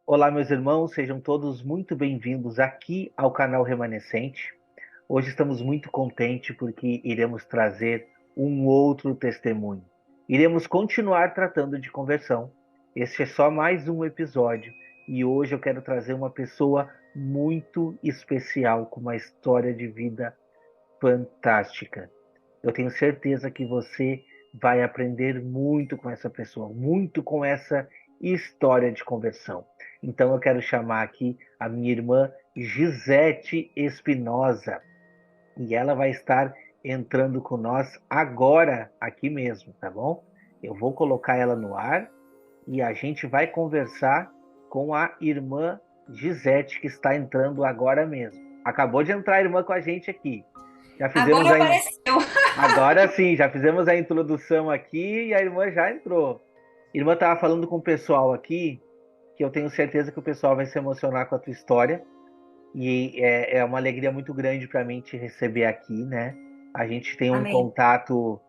Olá, meus irmãos, sejam todos muito bem-vindos aqui ao canal Remanescente. Hoje estamos muito contentes porque iremos trazer um outro testemunho. Iremos continuar tratando de conversão. Este é só mais um episódio e hoje eu quero trazer uma pessoa muito especial com uma história de vida fantástica. Eu tenho certeza que você vai aprender muito com essa pessoa, muito com essa história de conversão. Então eu quero chamar aqui a minha irmã Gisete Espinosa e ela vai estar entrando com nós agora, aqui mesmo, tá bom? Eu vou colocar ela no ar e a gente vai conversar com a irmã Gisete, que está entrando agora mesmo. Acabou de entrar a irmã com a gente aqui. Já fizemos Agora a, apareceu. Agora sim, já fizemos a introdução aqui e a irmã já entrou. A irmã estava falando com o pessoal aqui, que eu tenho certeza que o pessoal vai se emocionar com a tua história. E é uma alegria muito grande para mim te receber aqui, né? A gente tem um Amém. contato,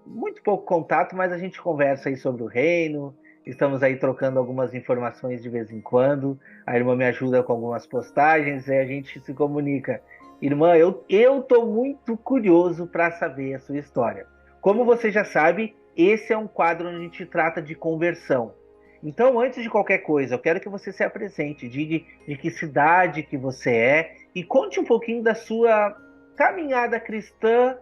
muito pouco contato, mas a gente conversa aí sobre o reino. Estamos aí trocando algumas informações de vez em quando. A irmã me ajuda com algumas postagens e a gente se comunica. Irmã, eu tô muito curioso para saber a sua história. Como você já sabe, esse é um quadro onde a gente trata de conversão. Então, antes de qualquer coisa, eu quero que você se apresente, diga de que cidade que você é e conte um pouquinho da sua caminhada cristã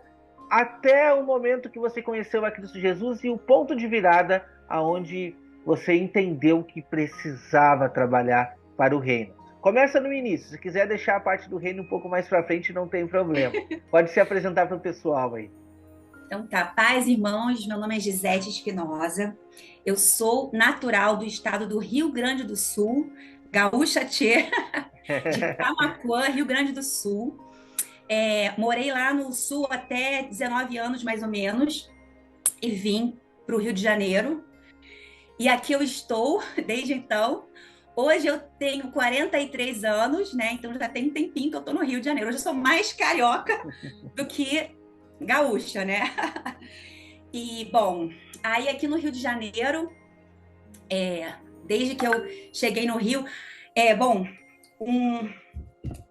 até o momento que você conheceu a Cristo Jesus e o ponto de virada aonde você entendeu que precisava trabalhar para o reino. Começa no início, se quiser deixar a parte do reino um pouco mais para frente, não tem problema. Pode se apresentar para o pessoal aí. Então tá, paz, irmãos, meu nome é Gisete Espinosa, eu sou natural do estado do Rio Grande do Sul, gaúcha tchê, de Camaquã, Rio Grande do Sul. Morei lá no Sul até 19 anos, mais ou menos, e vim para o Rio de Janeiro. E aqui eu estou desde então. Hoje eu tenho 43 anos, né? Então já tem um tempinho que eu estou no Rio de Janeiro. Hoje eu sou mais carioca do que gaúcha, né? E, bom, aí aqui no Rio de Janeiro, desde que eu cheguei no Rio, bom, um,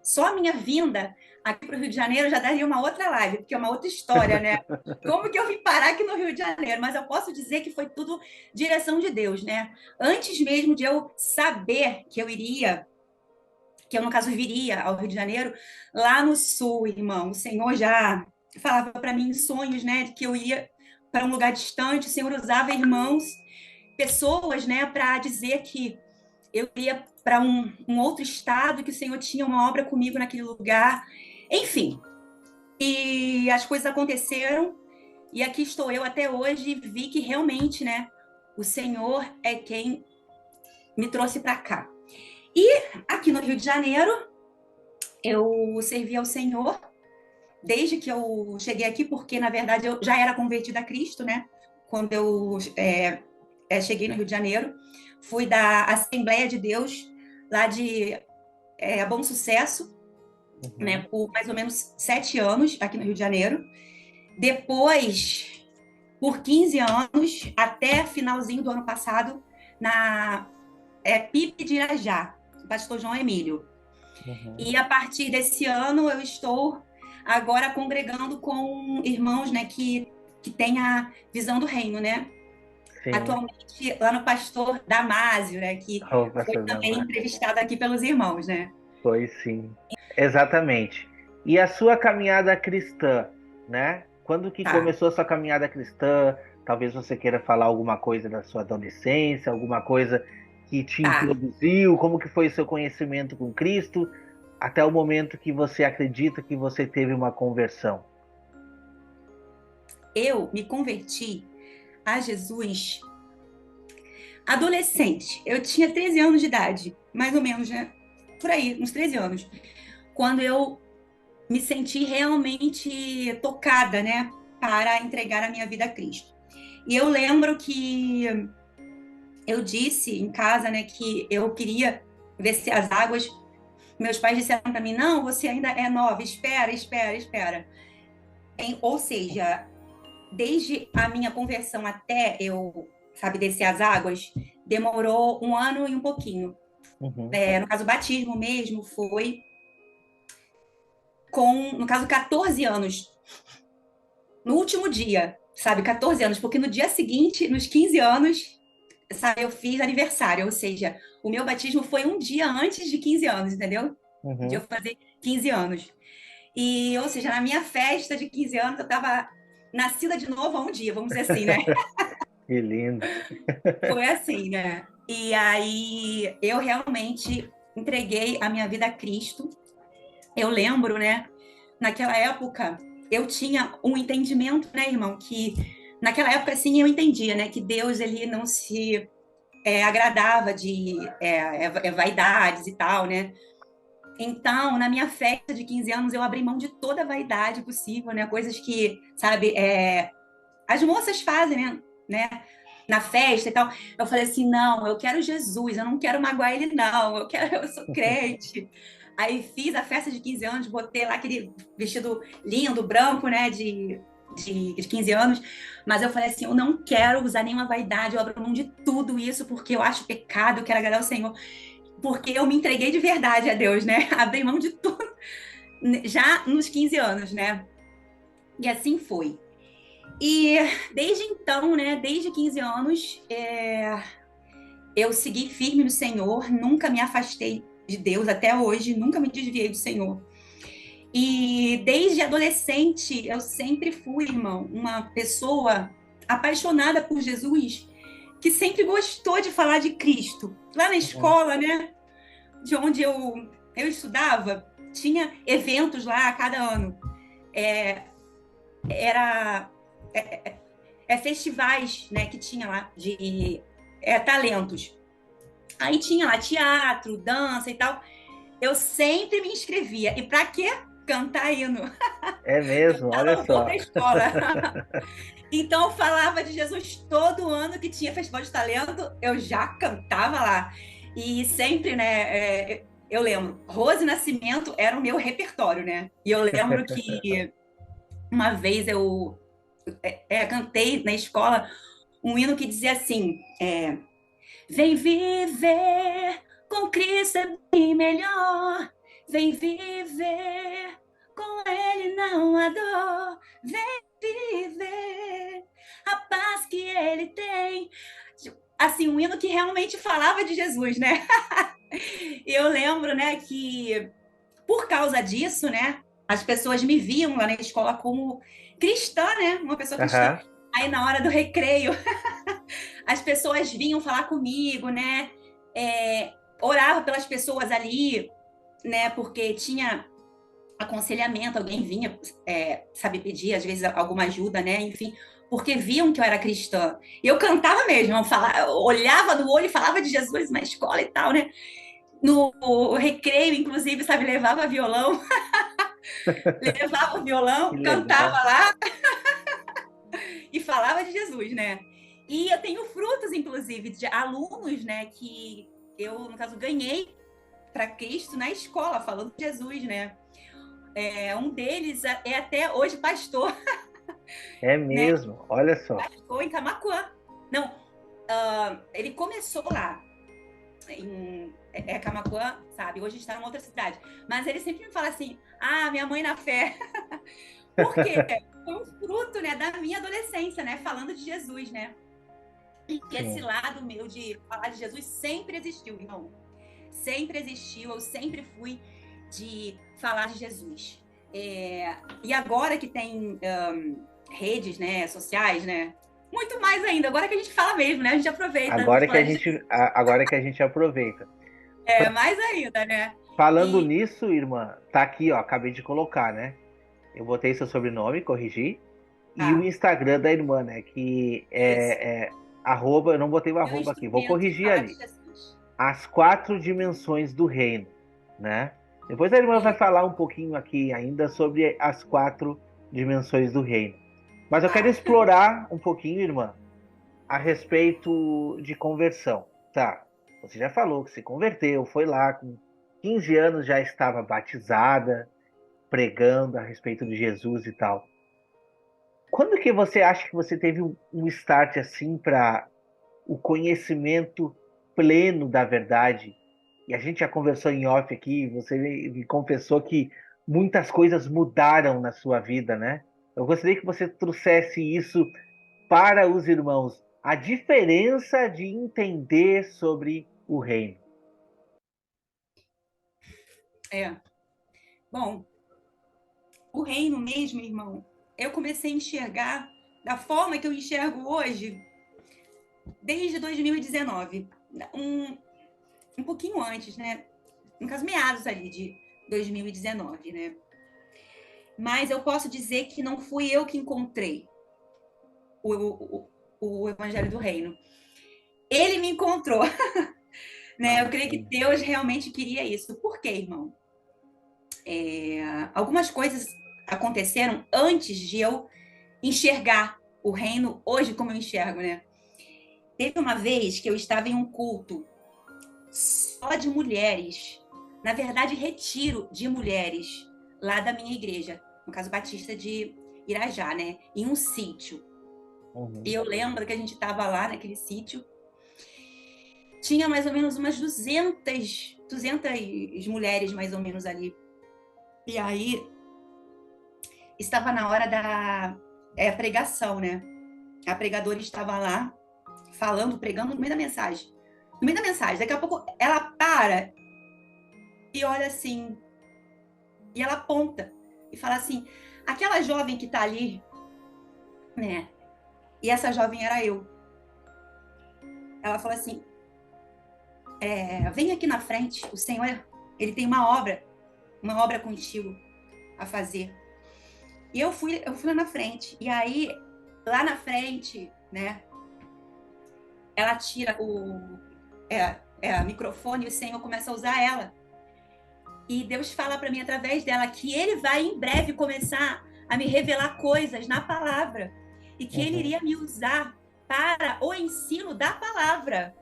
só a minha vinda aqui para o Rio de Janeiro já daria uma outra live, porque é uma outra história, né? Como que eu vim parar aqui no Rio de Janeiro? Mas eu posso dizer que foi tudo direção de Deus, né? Antes mesmo de eu saber que eu iria, que eu, no caso, viria ao Rio de Janeiro, lá no Sul, irmão, o Senhor já falava para mim em sonhos, né, de que eu ia para um lugar distante, o Senhor usava irmãos, pessoas, né, para dizer que eu ia para um outro estado, que o Senhor tinha uma obra comigo naquele lugar, enfim. E as coisas aconteceram, e aqui estou eu até hoje, e vi que realmente, né, o Senhor é quem me trouxe para cá. E aqui no Rio de Janeiro, eu servi ao Senhor desde que eu cheguei aqui, porque na verdade eu já era convertida a Cristo, né? Quando eu cheguei no Rio de Janeiro, fui da Assembleia de Deus, lá de Bom Sucesso, né? Uhum. Por mais ou menos 7 anos aqui no Rio de Janeiro. Depois, por 15 anos, até finalzinho do ano passado, na PIB de Irajá, pastor João Emílio. Uhum. E a partir desse ano eu estou agora congregando com irmãos, né, que têm a visão do reino, né? Sim, Atualmente lá no pastor Damásio, né, que o foi pastor também Damar. entrevistado aqui pelos irmãos, né? Foi sim. Exatamente. E a sua caminhada cristã, né? Quando que Tá, começou a sua caminhada cristã? Talvez você queira falar alguma coisa da sua adolescência, alguma coisa que te tá. introduziu, como que foi o seu conhecimento com Cristo, até o momento que você acredita que você teve uma conversão. Eu me converti a Jesus adolescente. Eu tinha 13 anos de idade, mais ou menos, né? Por aí, uns 13 anos. Quando eu me senti realmente tocada, né? Para entregar a minha vida a Cristo. E eu lembro que eu disse em casa, né, que eu queria descer as águas. Meus pais disseram para mim: não, você ainda é nova, espera, espera, espera. Ou seja, desde a minha conversão até eu, sabe, descer as águas, demorou um ano e um pouquinho. Uhum. No caso, o batismo mesmo foi no caso, 14 anos. No último dia, sabe? 14 anos, porque no dia seguinte, nos 15 anos, sabe, eu fiz aniversário, ou seja, o meu batismo foi um dia antes de 15 anos, entendeu? De eu Uhum. fazer 15 anos. E, ou seja, na minha festa de 15 anos, eu estava nascida de novo há um dia, vamos dizer assim, né? Que lindo. Foi assim, né? E aí eu realmente entreguei a minha vida a Cristo. Eu lembro, né? Naquela época, eu tinha um entendimento, né, irmão, que naquela época, assim, eu entendia, né, que Deus, ele não se agradava de vaidades e tal, né? Então, na minha festa de 15 anos, eu abri mão de toda a vaidade possível, né? Coisas que, sabe, as moças fazem, né? Na festa e tal. Eu falei assim: não, eu quero Jesus, eu não quero magoar ele, não. Eu sou crente. Aí fiz a festa de 15 anos, botei lá aquele vestido lindo, branco, né? De 15 anos. Mas eu falei assim: eu não quero usar nenhuma vaidade, eu abro mão de tudo isso, porque eu acho pecado, eu quero agradar o Senhor. Porque eu me entreguei de verdade a Deus, né? Abri mão de tudo já nos 15 anos, né? E assim foi. E desde então, né, desde 15 anos, eu segui firme no Senhor, nunca me afastei de Deus até hoje, nunca me desviei do Senhor. E desde adolescente, eu sempre fui, irmão, uma pessoa apaixonada por Jesus, que sempre gostou de falar de Cristo. Lá na Uhum. escola, né, de onde eu estudava, tinha eventos lá a cada ano. Era festivais, né, que tinha lá de talentos. Aí tinha lá teatro, dança e tal. Eu sempre me inscrevia. E para quê? Cantar hino. É mesmo, Cantar olha louvor só. da escola. Então, eu falava de Jesus todo ano que tinha festival de talento, eu já cantava lá. E sempre, né, eu lembro, Rose Nascimento era o meu repertório, né? E eu lembro que uma vez eu cantei na escola um hino que dizia assim: vem viver com Cristo é bem melhor. Vem viver com Ele não há dor. Vem viver a paz que Ele tem. Assim, um hino que realmente falava de Jesus, né? E eu lembro, né, que por causa disso, né, as pessoas me viam lá na escola como cristã, né? Uma pessoa cristã. Aham. Aí na hora do recreio, as pessoas vinham falar comigo, né? Orava pelas pessoas ali, né? Porque tinha aconselhamento, alguém vinha, sabe, pedir às vezes alguma ajuda, né? Enfim, porque viam que eu era cristã. E eu cantava mesmo, eu olhava no olho e falava de Jesus na escola e tal, né? No recreio, inclusive, sabe, levava o Que violão, cantava legal. lá e falava de Jesus, né? E eu tenho frutos, inclusive, de alunos, né, que eu, no caso, ganhei para Cristo na escola, falando de Jesus, né? Um deles é até hoje pastor, É né? mesmo, olha só. Ficou em Camaquã. Não, ele começou lá em Camaquã, sabe? Hoje está em outra cidade. Mas ele sempre me fala assim: ah, minha mãe na fé. Por quê? Foi um fruto, né, da minha adolescência, né? Falando de Jesus, né? E esse Sim. lado meu de falar de Jesus sempre existiu, irmão. Sempre existiu, eu sempre fui de falar de Jesus. E agora que tem redes, né, sociais, né? Muito mais ainda, agora que a gente fala mesmo, né? A gente aproveita para falar de Jesus. Agora que a gente aproveita. Mais ainda, né? Falando E nisso, irmã, tá aqui, ó, acabei de colocar, né? Eu botei seu sobrenome, corrigi, e o tá, Instagram da irmã, né? Que isso. é arroba, eu não botei o Meu arroba aqui, vou instrumento de corrigir falar de ali. Jesus. As quatro dimensões do reino, né? Depois a irmã vai E, falar um pouquinho aqui ainda sobre as quatro dimensões do reino. Mas eu quero tá. explorar um pouquinho, irmã, a respeito de conversão. Tá, você já falou que se converteu, foi lá com 15 anos, já estava batizada, pregando a respeito de Jesus e tal. Quando que você acha que você teve um start assim para o conhecimento pleno da verdade. E a gente já conversou em off aqui, você me confessou que muitas coisas mudaram na sua vida, né? Eu gostaria que você trouxesse isso para os irmãos, a diferença de entender sobre o reino. É. Bom, o reino mesmo, irmão, eu comecei a enxergar da forma que eu enxergo hoje desde 2019. Um pouquinho antes, né? No caso, meados ali de 2019, né? Mas eu posso dizer que não fui eu que encontrei o Evangelho do Reino. Ele me encontrou, né? Eu creio que Deus realmente queria isso. Por quê, irmão? Algumas coisas aconteceram antes de eu enxergar o reino hoje como eu enxergo, né? Teve uma vez que eu estava em um culto só de mulheres, na verdade, retiro de mulheres lá da minha igreja, no caso Batista de Irajá, né? Em um sítio. Uhum. E eu lembro que a gente estava lá naquele sítio, tinha mais ou menos umas 200 mulheres mais ou menos ali. E aí estava na hora da pregação, né? A pregadora estava lá falando, pregando no meio da mensagem. No meio da mensagem, daqui a pouco ela para e olha assim, e ela aponta e fala assim: aquela jovem que tá ali, né? E essa jovem era eu. Ela falou assim: vem aqui na frente, o Senhor, ele tem uma obra contigo a fazer. E eu fui lá na frente. E aí, lá na frente, né? Ela tira o microfone e o Senhor começa a usar ela. E Deus fala para mim através dela que ele vai em breve começar a me revelar coisas na palavra e que ele iria me usar para o ensino da palavra,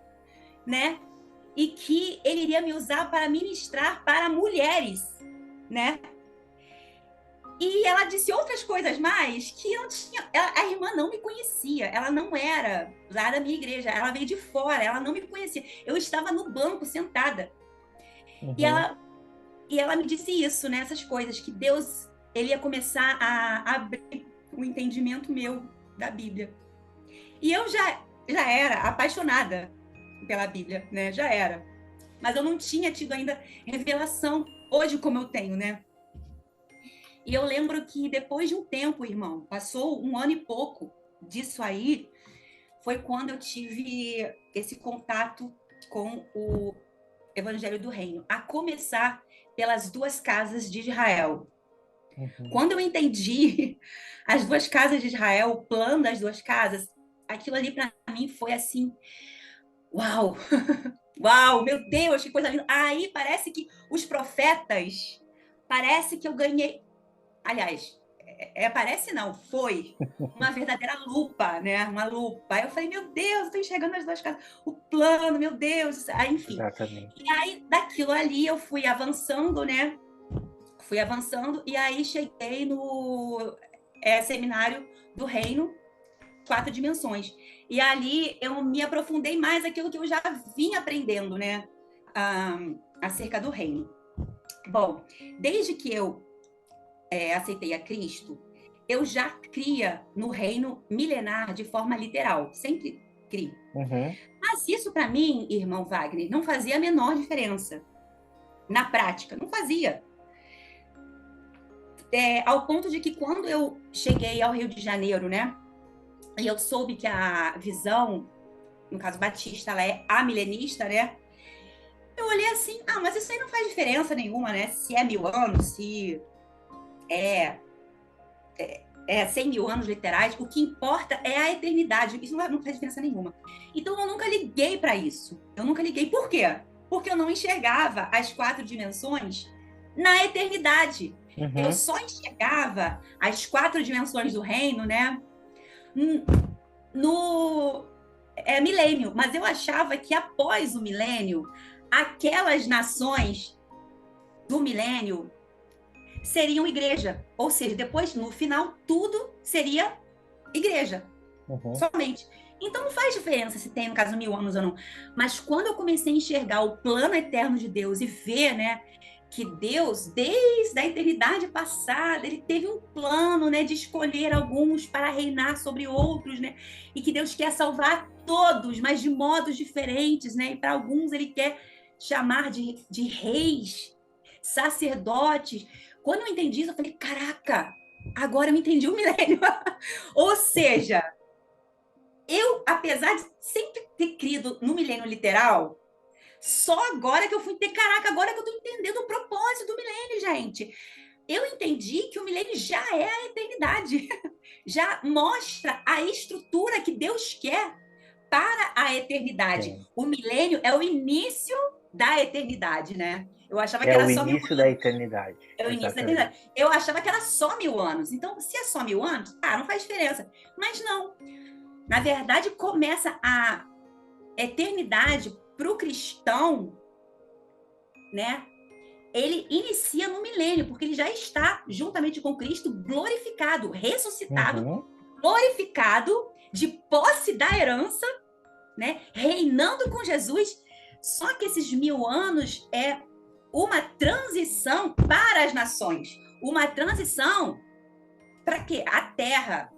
né? E que ele iria me usar para ministrar para mulheres, né? E ela disse outras coisas mais que não tinha. A irmã não me conhecia, ela não era lá da minha igreja, ela veio de fora, ela não me conhecia. Eu estava no banco sentada. E ela me disse isso, né? Essas coisas, que Deus ele ia começar a abrir o entendimento meu da Bíblia. E eu já era apaixonada pela Bíblia, né? Já era. Mas eu não tinha tido ainda revelação hoje como eu tenho, né? E eu lembro que depois de um tempo, irmão, passou 1 ano e pouco disso aí, foi quando eu tive esse contato com o Evangelho do Reino, a começar pelas 2 casas de Israel. Quando eu entendi as 2 casas de Israel, o plano das 2 casas, aquilo ali para mim foi assim, uau, uau, meu Deus, que coisa linda. Aí parece que os profetas, parece que eu ganhei, aliás, parece não, foi uma verdadeira lupa, né? Uma lupa. Aí eu falei, meu Deus, eu tô enxergando as 2 casas, o plano, meu Deus, aí, enfim. Exatamente. E aí, daquilo ali, eu fui avançando, né? Fui avançando, e aí cheguei no Seminário do Reino, 4 dimensões. E ali eu me aprofundei mais naquilo que eu já vinha aprendendo, né? Acerca do reino. Bom, desde que eu aceitei a Cristo, eu já cria no reino milenar de forma literal, sempre crio. Mas isso para mim, irmão Wagner, não fazia a menor diferença. Na prática, não fazia. Ao ponto de que quando eu cheguei ao Rio de Janeiro, né, e eu soube que a visão, no caso Batista, ela é amilenista, né, eu olhei assim, mas isso aí não faz diferença nenhuma, né, se é 1000 anos, se é 100 mil anos literais, o que importa é a eternidade, isso não faz diferença nenhuma. Então eu nunca liguei para isso, eu nunca liguei, por quê? Porque eu não enxergava as 4 dimensões na eternidade. Eu só enxergava as 4 dimensões do reino, né, no milênio, mas eu achava que após o milênio, aquelas nações do milênio seriam igreja, ou seja, depois, no final, tudo seria igreja, somente. Então não faz diferença se tem, no caso, 1.000 anos ou não. Mas quando eu comecei a enxergar o plano eterno de Deus e ver, né, que Deus, desde a eternidade passada, ele teve um plano, né, de escolher alguns para reinar sobre outros, né, e que Deus quer salvar todos, mas de modos diferentes, né, e para alguns ele quer chamar de reis, sacerdotes. Quando eu entendi isso, eu falei, caraca, agora eu entendi o milênio. Ou seja, eu, apesar de sempre ter crido no milênio literal, só agora que eu fui ter, caraca, agora que eu tô entendendo o propósito do milênio, gente. Eu entendi que o milênio já é a eternidade, já mostra a estrutura que Deus quer para a eternidade. Sim. O milênio é o início da eternidade, né? Eu achava que É era o só mil início da anos. eternidade, É o início da exatamente. eternidade. Eu achava que era só 1.000 anos. Então, se é só 1.000 anos, não faz diferença. Mas não. Na verdade, começa a eternidade para o cristão, né? Ele inicia no milênio, porque ele já está, juntamente com Cristo, glorificado, ressuscitado, Uhum. glorificado, de posse da herança, né? Reinando com Jesus. Só que esses 1.000 anos é uma transição para as nações, uma transição para quê? A terra,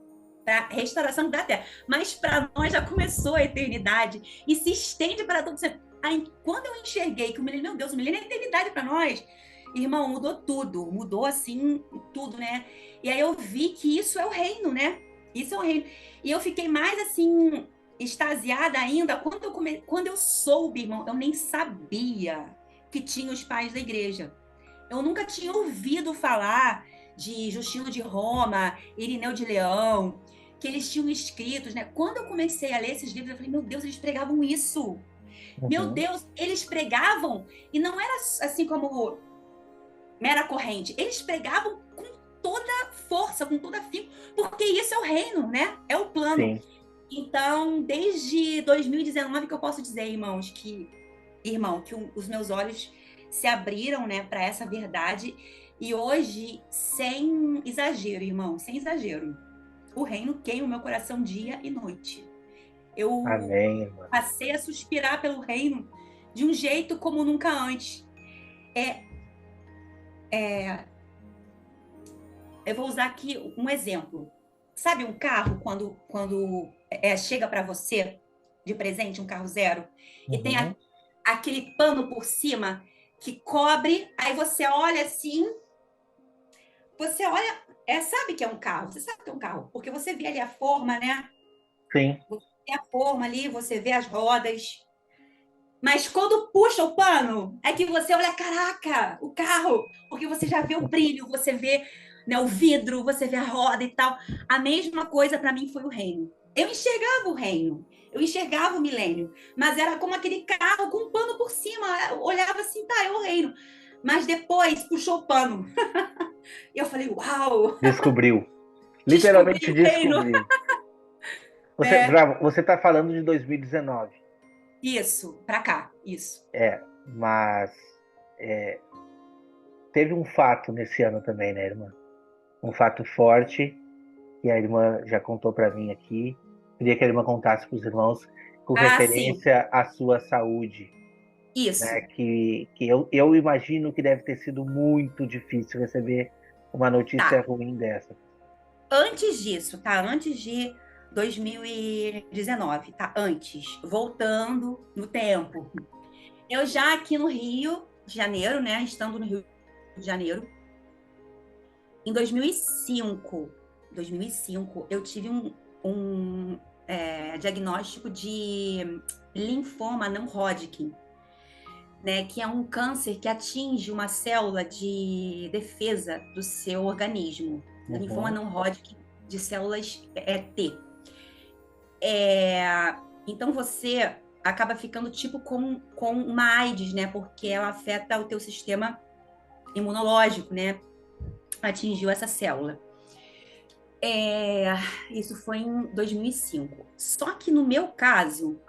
para a restauração da terra. Mas para nós já começou a eternidade e se estende para todos. Aí, quando eu enxerguei que o milênio, meu Deus, o milênio é eternidade para nós, irmão, mudou tudo, mudou assim tudo, né? E aí eu vi que isso é o reino, né? Isso é o reino. E eu fiquei mais assim extasiada ainda quando eu soube, irmão, eu nem sabia que tinha os pais da igreja. Eu nunca tinha ouvido falar de Justino de Roma, Irineu de Leão, que eles tinham escritos, né? Quando eu comecei a ler esses livros, eu falei, meu Deus, eles pregavam isso. Meu Uhum. Deus, eles pregavam, e não era assim como mera corrente, eles pregavam com toda força, com toda afinco, porque isso é o reino, né? É o plano. Sim. Então, desde 2019 que eu posso dizer, irmãos, que os meus olhos se abriram, né, para essa verdade. E hoje, sem exagero, irmão, sem exagero, o reino queima o meu coração dia e noite. Eu Amém, irmã. passei a suspirar pelo reino de um jeito como nunca antes. Eu vou usar aqui um exemplo. Sabe um carro quando chega para você de presente, um carro zero, e tem Uhum. aquele pano por cima que cobre, aí você olha assim, você olha, sabe que é um carro, você sabe que é um carro, porque você vê ali a forma, né? Sim. Você vê a forma ali, você vê as rodas. Mas quando puxa o pano, é que você olha, caraca, o carro, porque você já vê o brilho, você vê, né, o vidro, você vê a roda e tal. A mesma coisa para mim foi o reino. Eu enxergava o reino, eu enxergava o milênio, mas era como aquele carro com um pano por cima. Eu olhava assim, tá, é o reino. Mas depois puxou o pano. E eu falei, uau, Descobriu. descobri Literalmente o reino. descobriu. Você, É, Bravo, você está falando de 2019. isso, pra cá, isso. Mas é, teve um fato nesse ano também, né, irmã? Um fato forte que a irmã já contou para mim aqui. Queria que a irmã contasse para os irmãos com Ah, sim, referência à sua saúde, né? isso. Que eu imagino que deve ter sido muito difícil receber uma notícia Tá. ruim dessa. Antes disso, tá? Antes de 2019, tá? Antes, voltando no tempo. Eu já aqui no Rio de Janeiro, né? Estando no Rio de Janeiro, em 2005, eu tive um diagnóstico de linfoma não Hodgkin, né? Que é um câncer que atinge uma célula de defesa do seu organismo. Linfoma Uhum. não Hodgkin de células T. É, então você acaba ficando tipo com uma AIDS, né? Porque ela afeta o teu sistema imunológico, né? Atingiu essa célula. É, isso foi em 2005. Só que no meu caso,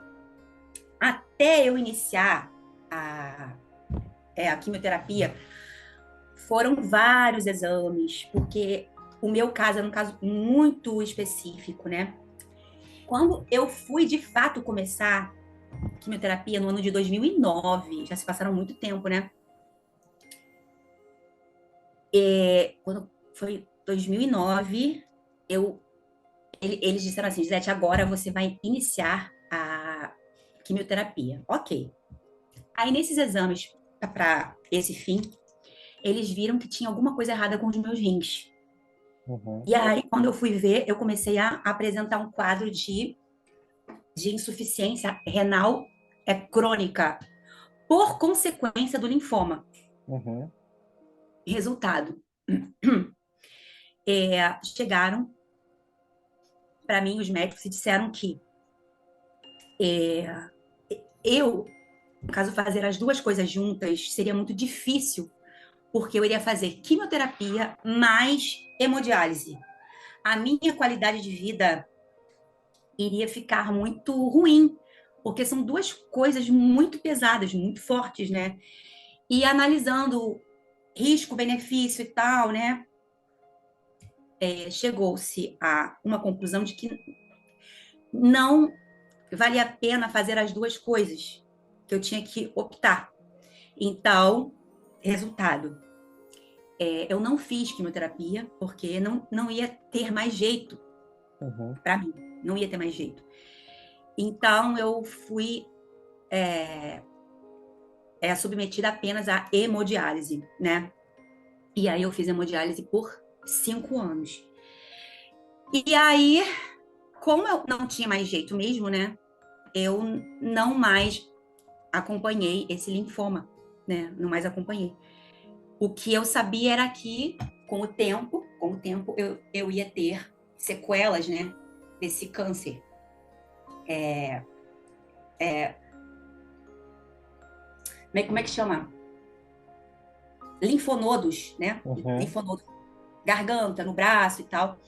até eu iniciar a quimioterapia, foram vários exames, porque o meu caso era um caso muito específico, né? Quando eu fui, de fato, começar quimioterapia no ano de 2009, já se passaram muito tempo, né? Quando foi 2009, eles disseram assim, Gisete, agora você vai iniciar a quimioterapia. Ok. Aí, nesses exames, para esse fim, eles viram que tinha alguma coisa errada com os meus rins. Uhum. E aí, quando eu fui ver, eu comecei a apresentar um quadro de insuficiência renal crônica, por consequência do linfoma. Uhum. Resultado, chegaram para mim os médicos e disseram que eu, no caso, fazer as duas coisas juntas seria muito difícil, porque eu iria fazer quimioterapia mais hemodiálise. A minha qualidade de vida iria ficar muito ruim, porque são duas coisas muito pesadas, muito fortes, né? E analisando risco-benefício e tal, né? Chegou-se a uma conclusão de que não valia a pena fazer as duas coisas, que eu tinha que optar. Então, resultado, eu não fiz quimioterapia, porque não ia ter mais jeito Uhum. para mim, não ia ter mais jeito. Então, eu fui submetida apenas à hemodiálise, né? E aí eu fiz hemodiálise por 5 anos. E aí, como eu não tinha mais jeito mesmo, né? Eu não mais acompanhei esse linfoma, né? Não mais acompanhei. O que eu sabia era que, com o tempo eu ia ter sequelas, né? Desse câncer. Como é que chama? Linfonodos, né? Uhum. Linfonodos, garganta, no braço e tal.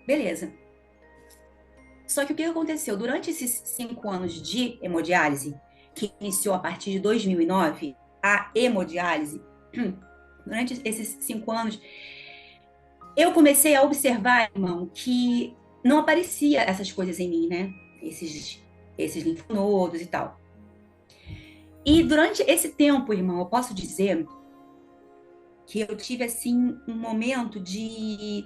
Beleza. Só que o que aconteceu? Durante esses 5 anos de hemodiálise, que iniciou a partir de 2009, a hemodiálise, durante esses 5 anos, eu comecei a observar, irmão, que não aparecia essas coisas em mim, né? Esses linfonodos e tal. E durante esse tempo, irmão, eu posso dizer que eu tive, assim, um momento de...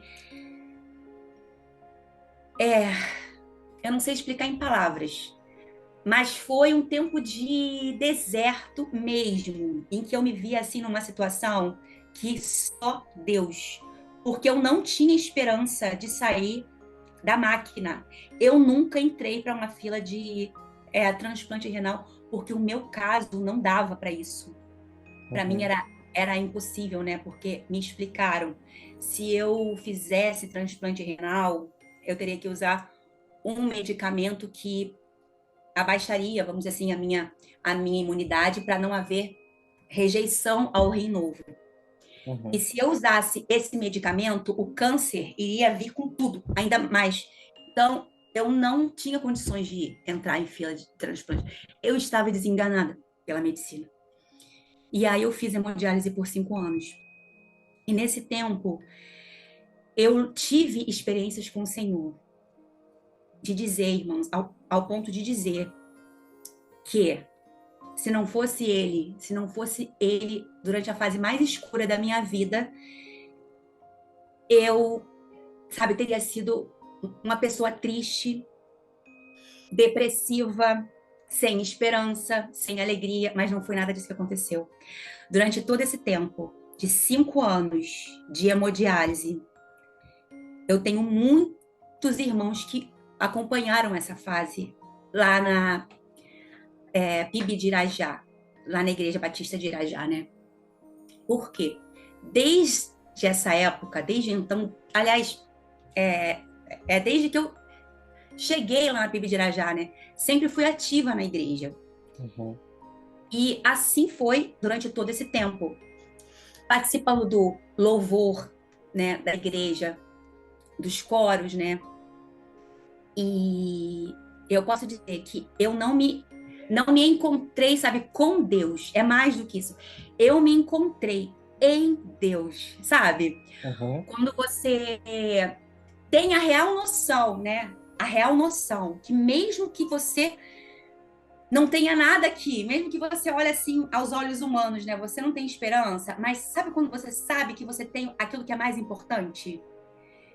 Eu não sei explicar em palavras, mas foi um tempo de deserto mesmo, em que eu me via assim numa situação que só Deus, porque eu não tinha esperança de sair da máquina. Eu nunca entrei para uma fila de transplante renal, porque o meu caso não dava para isso. Para mim Uhum. era impossível, né? Porque me explicaram, se eu fizesse transplante renal, eu teria que usar um medicamento que abaixaria, vamos dizer assim, a minha imunidade para não haver rejeição ao rim novo. E Uhum. se eu usasse esse medicamento, o câncer iria vir com tudo, ainda mais. Então, eu não tinha condições de entrar em fila de transplante. Eu estava desenganada pela medicina. E aí eu fiz hemodiálise por 5 anos. E nesse tempo, eu tive experiências com o Senhor, de dizer, irmãos, ao ponto de dizer que se não fosse ele, durante a fase mais escura da minha vida, eu, sabe, teria sido uma pessoa triste, depressiva, sem esperança, sem alegria, mas não foi nada disso que aconteceu. Durante todo esse tempo, de 5 anos de hemodiálise, eu tenho muitos irmãos que acompanharam essa fase lá na PIB de Irajá, lá na Igreja Batista de Irajá, né? Por quê? Desde essa época, desde então, aliás, desde que eu cheguei lá na PIB de Irajá, né? Sempre fui ativa na igreja. Uhum. E assim foi durante todo esse tempo. Participando do louvor, né, da igreja, dos coros, né? E eu posso dizer que eu não me encontrei, sabe, com Deus. É mais do que isso. Eu me encontrei em Deus, sabe? Uhum. Quando você tem a real noção, né? a real noção que mesmo que você não tenha nada aqui, mesmo que você olhe assim aos olhos humanos, né? Você não tem esperança, mas sabe quando você sabe que você tem aquilo que é mais importante?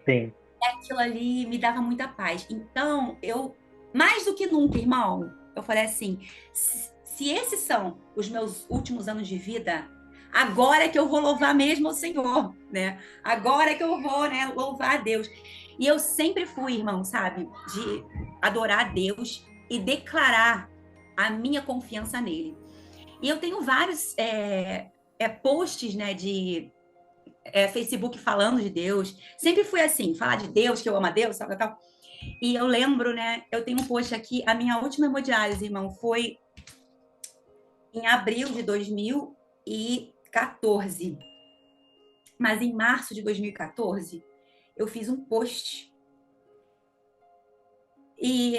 Sim, Aquilo ali me dava muita paz. Então, eu, mais do que nunca, irmão, eu falei assim: se esses são os meus últimos anos de vida, agora é que eu vou louvar mesmo o Senhor, né? Agora é que eu vou, né, louvar a Deus. E eu sempre fui, irmão, sabe, de adorar a Deus e declarar a minha confiança nele. E eu tenho vários posts, né, de Facebook falando de Deus. Sempre fui assim, falar de Deus, que eu amo a Deus, tal, tal, tal. E eu lembro, né? Eu tenho um post aqui, a minha última hemodiálise, irmão, foi em abril de 2014. Mas em março de 2014, eu fiz um post. E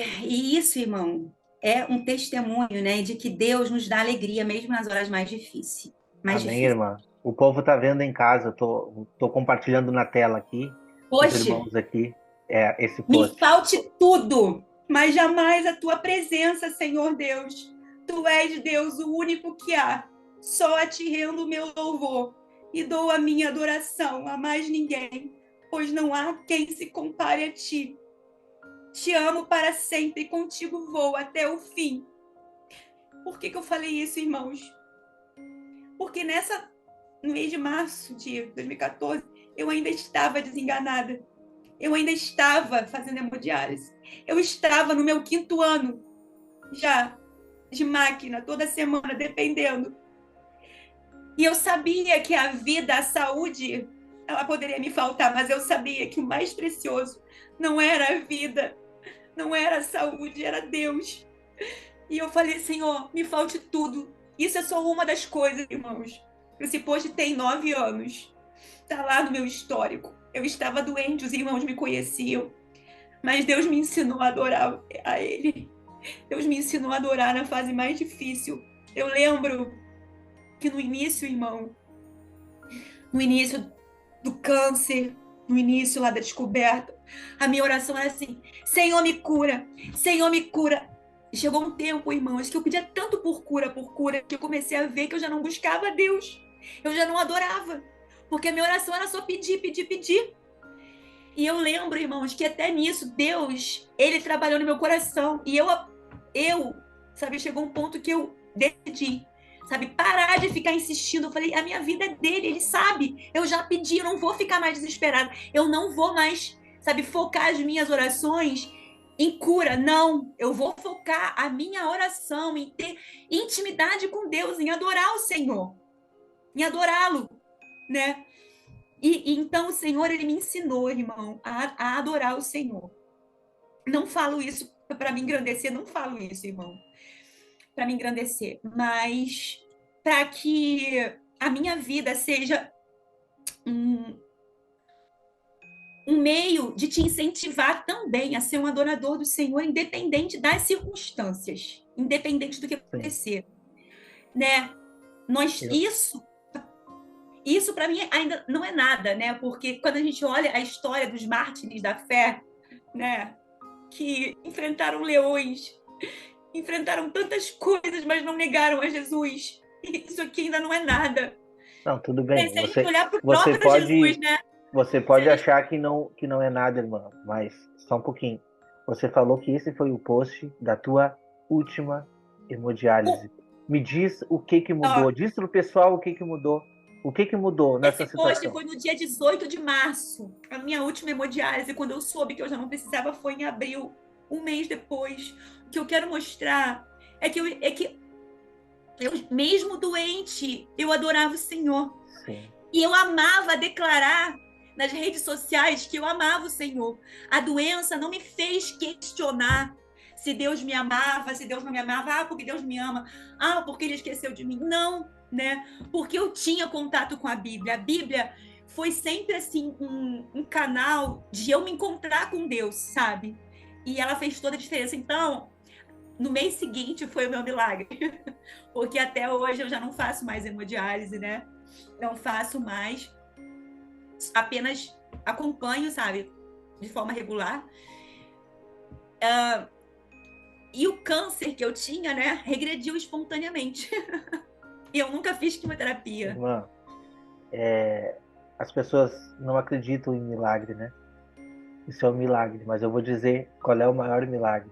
isso, irmão, é um testemunho, né, de que Deus nos dá alegria mesmo nas horas mais difíceis. Mais amém, difíceis. irmã. O povo tá vendo em casa, tô compartilhando na tela aqui, os Poxa, irmãos aqui, esse me post. falte tudo, mas jamais a tua presença, Senhor Deus. Tu és Deus, o único que há. Só a ti rendo o meu louvor e dou a minha adoração a mais ninguém, pois não há quem se compare a ti. Te amo para sempre e contigo vou até o fim. Por que eu falei isso, irmãos? Porque no mês de março de 2014, eu ainda estava desenganada. Eu ainda estava fazendo hemodiálise. Eu estava no meu 5º ano já de máquina, toda semana, dependendo. E eu sabia que a vida, a saúde, ela poderia me faltar, mas eu sabia que o mais precioso não era a vida, não era a saúde, era Deus. E eu falei, Senhor, me falte tudo. Isso é só uma das coisas, irmãos. Esse post tem 9 anos. Está lá no meu histórico. Eu estava doente, os irmãos me conheciam. Mas Deus me ensinou a adorar a Ele. Deus me ensinou a adorar na fase mais difícil. Eu lembro que no início, irmão, no início do câncer, no início lá da descoberta, a minha oração era assim: Senhor, me cura, Senhor, me cura. E chegou um tempo, irmãos, que eu pedia tanto por cura, que eu comecei a ver que eu já não buscava Deus. Eu já não adorava. Porque a minha oração era só pedir, pedir, pedir. E eu lembro, irmãos, que até nisso, Deus, Ele trabalhou no meu coração. E sabe, chegou um ponto que eu decidi, sabe, parar de ficar insistindo. Eu falei, a minha vida é dele, Ele sabe. Eu já pedi, eu não vou ficar mais desesperada. Eu não vou mais, sabe, focar as minhas orações em cura. Não, eu vou focar a minha oração em ter intimidade com Deus, em adorar o Senhor, em adorá-lo, né? E então o Senhor, ele me ensinou, irmão, a adorar o Senhor. Não falo isso para me engrandecer, não falo isso, irmão, para me engrandecer, mas para que a minha vida seja um, um meio de te incentivar também a ser um adorador do Senhor, independente das circunstâncias, independente do que Sim. acontecer, né? Nós, Eu, isso para mim ainda não é nada, né? Porque quando a gente olha a história dos mártires da fé, né, que enfrentaram leões, enfrentaram tantas coisas, mas não negaram a Jesus. Isso aqui ainda não é nada. não, tudo É, bem. se a gente olhar para o Você próprio Jesus, pode, né? você Se a pode gente... achar que não é nada, irmã, mas só um pouquinho. Você falou que esse foi o post da tua última hemodiálise. Me diz o que que Ó, mudou. Diz pro pessoal o que que mudou. O que que mudou nessa esse post situação? foi no dia 18 de março. A minha última hemodiálise, quando eu soube que eu já não precisava, foi em abril, um mês depois. O que eu quero mostrar é que eu, mesmo doente, eu adorava o Senhor. Sim, E eu amava declarar nas redes sociais que eu amava o Senhor. A doença não me fez questionar se Deus me amava, se Deus não me amava. Ah, porque Deus me ama. Ah, porque Ele esqueceu de mim. Não, né? Porque eu tinha contato com a Bíblia. A Bíblia foi sempre assim um canal de eu me encontrar com Deus, sabe? E ela fez toda a diferença. Então, no mês seguinte foi o meu milagre, porque até hoje eu já não faço mais hemodiálise, né? Não faço mais, apenas acompanho, sabe, de forma regular. E o câncer que eu tinha, né, regrediu espontaneamente. E eu nunca fiz quimioterapia. Irmã, as pessoas não acreditam em milagre, né? Isso é um milagre, mas eu vou dizer qual é o maior milagre.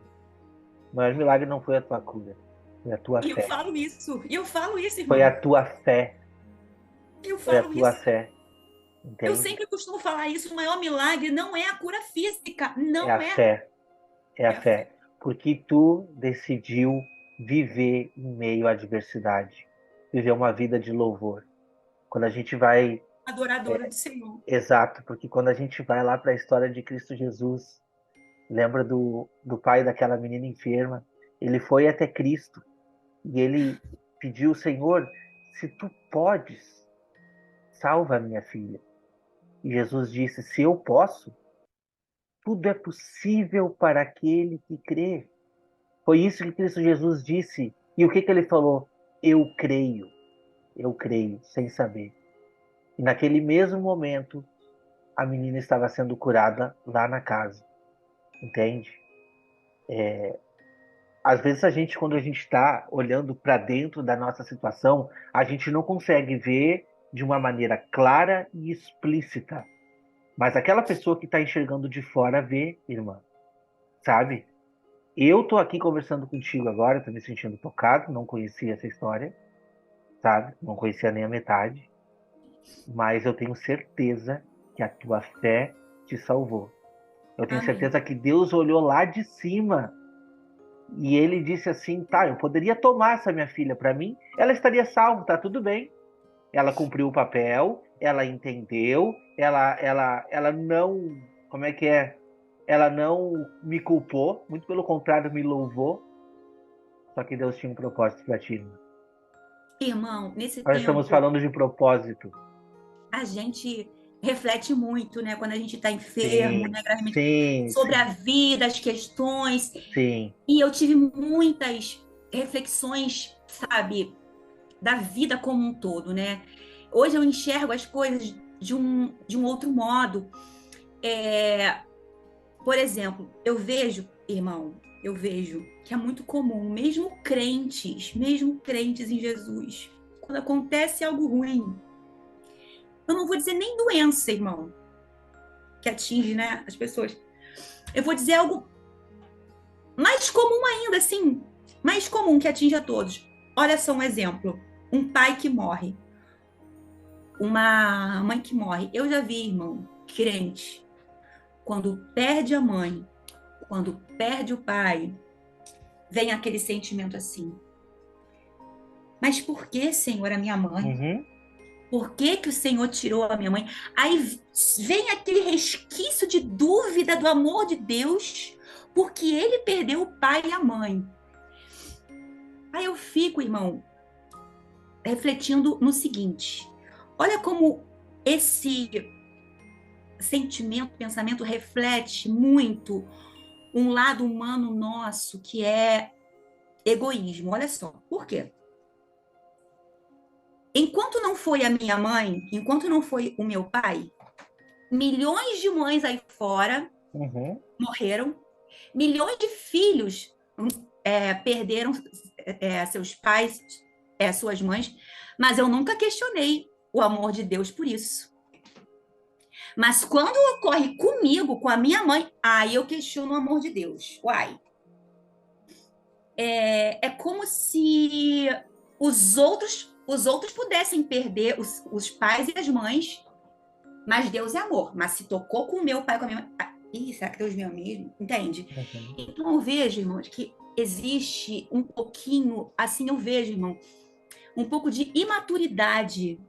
O maior milagre não foi a tua cura, foi a tua E eu fé. falo isso. E eu falo isso, Foi a irmão. tua fé, Eu foi a falo tua isso. fé, Eu entende? sempre costumo falar isso. O maior milagre não é a cura física. É a Não é. fé, é a É a fé. fé. Porque tu decidiu viver em meio à adversidade, viver uma vida de louvor. Quando a gente vai, Adoradora do Senhor. exato, porque quando a gente vai lá para a história de Cristo Jesus, lembra do pai daquela menina enferma, ele foi até Cristo e ele pediu, Senhor, se tu podes, salva a minha filha. E Jesus disse, se eu posso, tudo é possível para aquele que crê. Foi isso que Cristo Jesus disse. E o que ele falou? Eu creio, sem saber. E naquele mesmo momento, a menina estava sendo curada lá na casa. Entende? Às vezes quando a gente está olhando para dentro da nossa situação, a gente não consegue ver de uma maneira clara e explícita. Mas aquela pessoa que está enxergando de fora vê, irmã, sabe? Eu tô aqui conversando contigo agora, tô me sentindo tocado, não conhecia essa história, sabe? Não conhecia nem a metade, mas eu tenho certeza que a tua fé te salvou. Eu tenho Amém. certeza que Deus olhou lá de cima e ele disse assim: tá, eu poderia tomar essa minha filha para mim, ela estaria salva, tá tudo bem. Ela cumpriu o papel, ela entendeu, ela não, como é que é? Ela não me culpou, muito pelo contrário, me louvou. Só que Deus tinha um propósito para ti, irmã. Irmão, nesse Nós estamos tempo, falando de propósito. a gente reflete muito, né? Quando a gente está enfermo, Sim, né? Gravemente, sim, sobre a sim, vida, as questões. sim. E eu tive muitas reflexões, sabe, da vida como um todo, né? Hoje eu enxergo as coisas de um outro modo. Por exemplo, eu vejo, irmão, eu vejo que é muito comum, mesmo crentes em Jesus, quando acontece algo ruim, eu não vou dizer nem doença, irmão, que atinge, né, as pessoas. Eu vou dizer algo mais comum ainda, assim, mais comum que atinge a todos. Olha só um exemplo: um pai que morre, uma mãe que morre. Eu já vi, irmão, crente, quando perde a mãe, quando perde o pai, vem aquele sentimento assim: mas por que, Senhor, a minha mãe? Uhum. Por que que o Senhor tirou a minha mãe? Aí vem aquele resquício de dúvida do amor de Deus, porque ele perdeu o pai e a mãe. Aí eu fico, irmão, refletindo no seguinte: olha como esse sentimento, pensamento reflete muito um lado humano nosso que é egoísmo. Olha só, por quê? Enquanto não foi a minha mãe, enquanto não foi o meu pai, milhões de mães aí fora Uhum. morreram, milhões de filhos perderam seus pais, suas mães, mas eu nunca questionei o amor de Deus por isso. Mas quando ocorre comigo, com a minha mãe, aí eu questiono o amor de Deus. Uai. É como se os outros pudessem perder os pais e as mães, mas Deus é amor. Mas se tocou com o meu pai, com a minha mãe. Será que Deus me ama mesmo? Entende? Uhum. Então eu vejo, irmãos, que existe um pouquinho, assim eu vejo, irmão, um pouco de imaturidade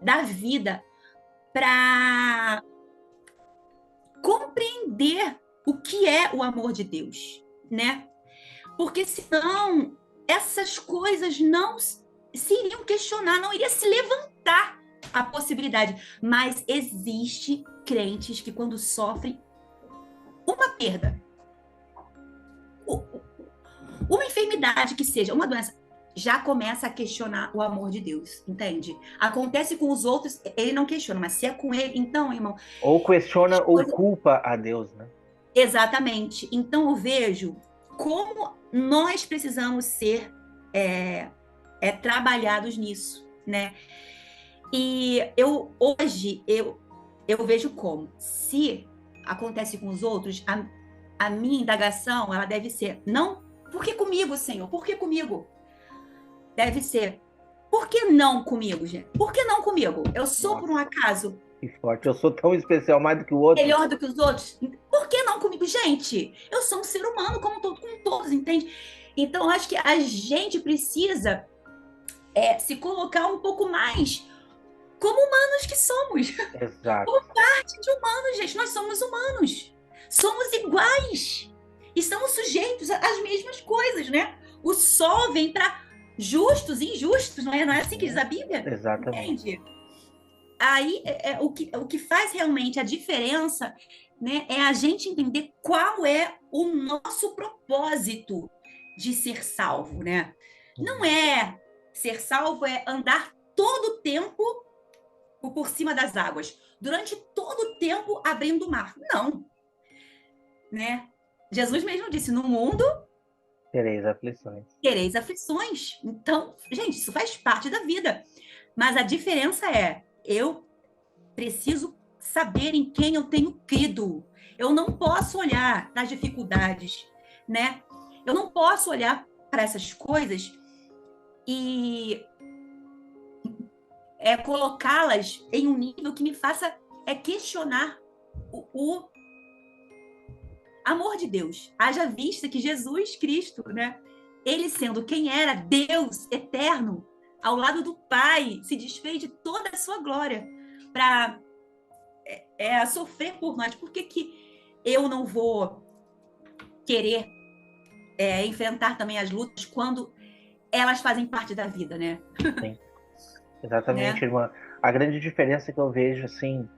da vida para compreender o que é o amor de Deus, né? Porque senão essas coisas não se iriam questionar, não iria se levantar a possibilidade. Mas existe crentes que quando sofrem uma perda, uma enfermidade que seja, uma doença, já começa a questionar o amor de Deus, entende? Acontece com os outros, ele não questiona, mas se é com ele, então, irmão, Ou questiona ou coisa, culpa a Deus, né? Exatamente. Então eu vejo como nós precisamos ser é, trabalhados nisso, né? E eu vejo como, se acontece com os outros, a minha indagação, ela deve ser, não, por que comigo, Senhor? Por que comigo? Deve ser, por que não comigo, gente? Por que não comigo? Eu sou, por Nossa, um acaso, que forte. Eu sou tão especial mais do que o outro. melhor do que os outros? Por que não comigo? Gente, eu sou um ser humano como todos, entende? Então, acho que a gente precisa se colocar um pouco mais como humanos que somos. Exato. Como parte de humanos, gente. Nós somos humanos. Somos iguais. E estamos sujeitos às mesmas coisas, né? O sol vem para justos e injustos, não é? Não é assim que diz a Bíblia? Exatamente. Entende? Aí o que faz realmente a diferença, né, é a gente entender qual é o nosso propósito de ser salvo, né? Não é ser salvo, é andar todo o tempo por cima das águas, durante todo o tempo abrindo o mar. Não, né? Jesus mesmo disse: no mundo Tereis aflições. tereis aflições. Então, gente, isso faz parte da vida. Mas a diferença é, eu preciso saber em quem eu tenho crido. Eu não posso olhar para as dificuldades, né? Eu não posso olhar para essas coisas e colocá-las em um nível que me faça questionar o amor de Deus. Haja vista que Jesus Cristo, né? Ele sendo quem era, Deus eterno, ao lado do Pai, se desfez de toda a sua glória para sofrer por nós. Por que que eu não vou querer enfrentar também as lutas quando elas fazem parte da vida, né? Sim, exatamente, Né? irmã. A grande diferença que eu vejo, assim,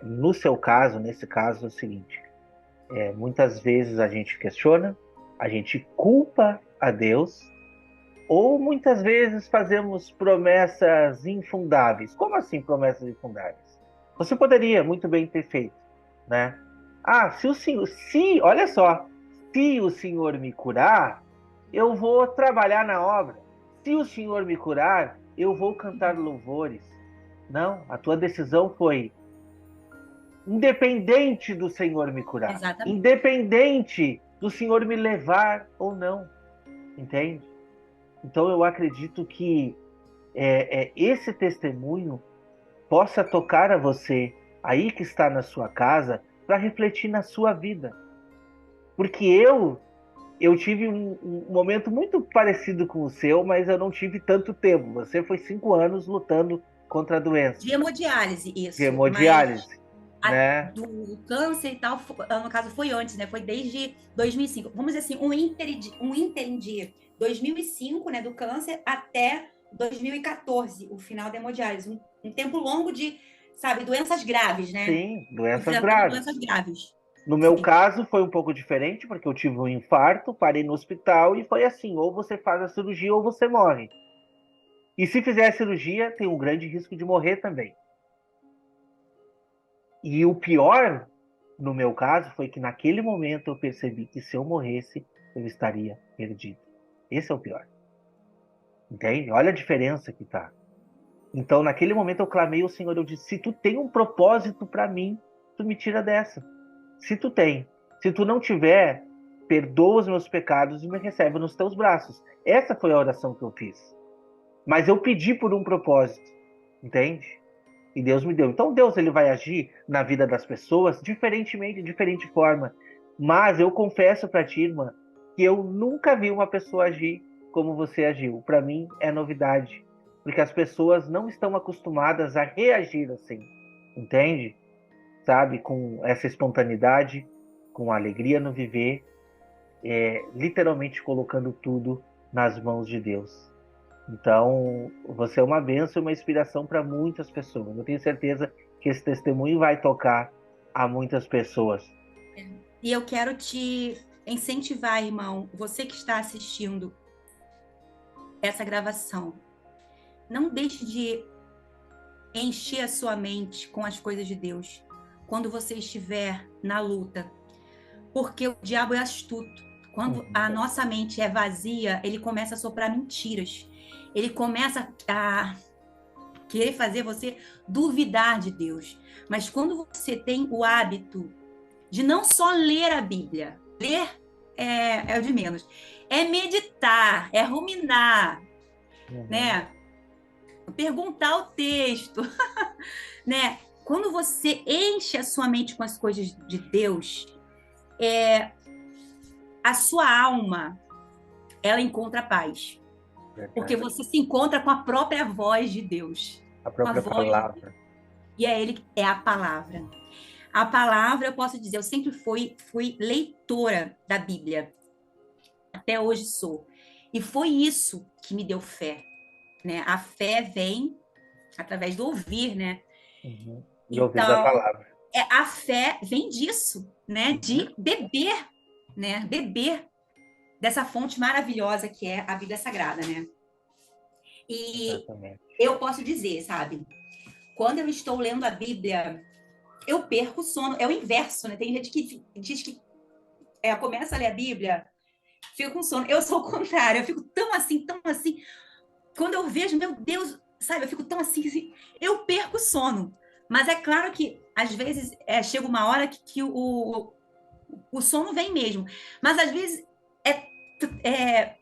no seu caso, nesse caso, é o seguinte: muitas vezes a gente questiona, a gente culpa a Deus, ou muitas vezes fazemos promessas infundáveis. Como assim promessas infundáveis? Você poderia muito bem ter feito, né? Ah, se o Senhor, se, olha só, se o Senhor me curar, eu vou trabalhar na obra. Se o Senhor me curar, eu vou cantar louvores. Não, a tua decisão foi independente do Senhor me curar, Exatamente. independente do Senhor me levar ou não, entende? Então eu acredito que esse testemunho possa tocar a você aí que está na sua casa para refletir na sua vida, porque eu tive um momento muito parecido com o seu, mas eu não tive tanto tempo. Você foi 5 anos lutando contra a doença De hemodiálise, de isso. Mas hemodiálise, né? do câncer e tal, no caso foi antes, né? Foi desde 2005. Vamos dizer assim, um ínterim de 2005, né, do câncer até 2014, o final da hemodiálise. Um tempo longo de, sabe, doenças graves, né? Sim, doenças Enfrentando graves. doenças graves. No meu Sim. caso, foi um pouco diferente, porque eu tive um infarto, parei no hospital e foi assim: ou você faz a cirurgia ou você morre. E se fizer a cirurgia, tem um grande risco de morrer também. E o pior, no meu caso, foi que naquele momento eu percebi que se eu morresse, eu estaria perdido. Esse é o pior. Entende? Olha a diferença que tá. Então, naquele momento eu clamei ao Senhor, eu disse: se tu tem um propósito para mim, tu me tira dessa. Se tu tem. Se tu não tiver, perdoa os meus pecados e me recebe nos teus braços. Essa foi a oração que eu fiz. Mas eu pedi por um propósito, entende? E Deus me deu. Então Deus ele vai agir na vida das pessoas diferentemente, de diferente forma. Mas eu confesso para ti, irmã, que eu nunca vi uma pessoa agir como você agiu. Para mim é novidade, porque as pessoas não estão acostumadas a reagir assim, entende? Sabe, com essa espontaneidade, com alegria no viver, literalmente colocando tudo nas mãos de Deus. Então, você é uma bênção e uma inspiração para muitas pessoas. Eu tenho certeza que esse testemunho vai tocar a muitas pessoas. E eu quero te incentivar, irmão, você que está assistindo essa gravação, não deixe de encher a sua mente com as coisas de Deus. Quando você estiver na luta, Porque o diabo é astuto. Quando a nossa mente é vazia, ele começa a soprar mentiras. Ele começa a querer fazer você duvidar de Deus. Mas quando você tem o hábito de não só ler a Bíblia, ler é o de menos, é meditar, é ruminar, Uhum. né? Perguntar o texto, né? Quando você enche a sua mente com as coisas de Deus, a sua alma, ela encontra paz. Porque Verdade. você se encontra com a própria voz de Deus. A Com a própria voz de Deus. palavra. E é ele, é a palavra. A palavra, eu posso dizer, eu sempre fui leitora da Bíblia. Até hoje sou. E foi isso que me deu fé, né? A fé vem através do ouvir, né? Uhum. E ouvir da Então, palavra. a fé vem disso, né? Uhum. De beber, né? Beber dessa fonte maravilhosa que é a Bíblia Sagrada, né? E Exatamente. eu posso dizer, sabe? Quando eu estou lendo a Bíblia, eu perco o sono. É o inverso, né? Tem gente que diz que começa a ler a Bíblia, fica com sono. Eu sou o contrário, eu fico tão assim, tão assim. Quando eu vejo, meu Deus, sabe? Eu fico tão assim, assim, eu perco o sono. Mas é claro que, às vezes, chega uma hora que o sono vem mesmo. Mas, às vezes, é, é,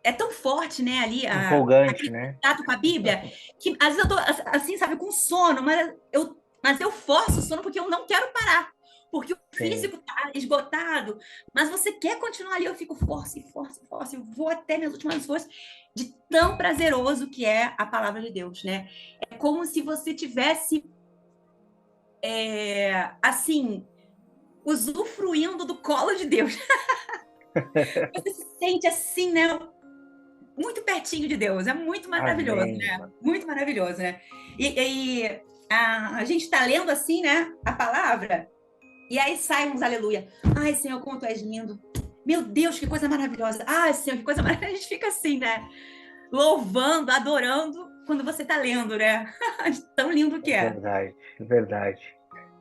é tão forte, né, ali, Empolgante, aquele né? contato com a Bíblia, que às vezes eu tô assim, sabe, com sono, mas eu forço o sono porque eu não quero parar. Porque o Sim. físico tá esgotado, mas você quer continuar ali, eu fico força, força, força, eu vou até minhas últimas forças, de tão prazeroso que é a palavra de Deus, né? É como se você tivesse, assim, usufruindo do colo de Deus. Você se sente assim, né? Muito pertinho de Deus. É muito maravilhoso, Amém, né? irmã. Muito maravilhoso, né? E a gente está lendo assim, né? A palavra, e aí sai uns aleluia. Ai, Senhor, como tu és lindo. Meu Deus, que coisa maravilhosa. Ai, Senhor, que coisa maravilhosa. A gente fica assim, né? Louvando, adorando quando você está lendo, né? Tão lindo que é. Verdade, verdade.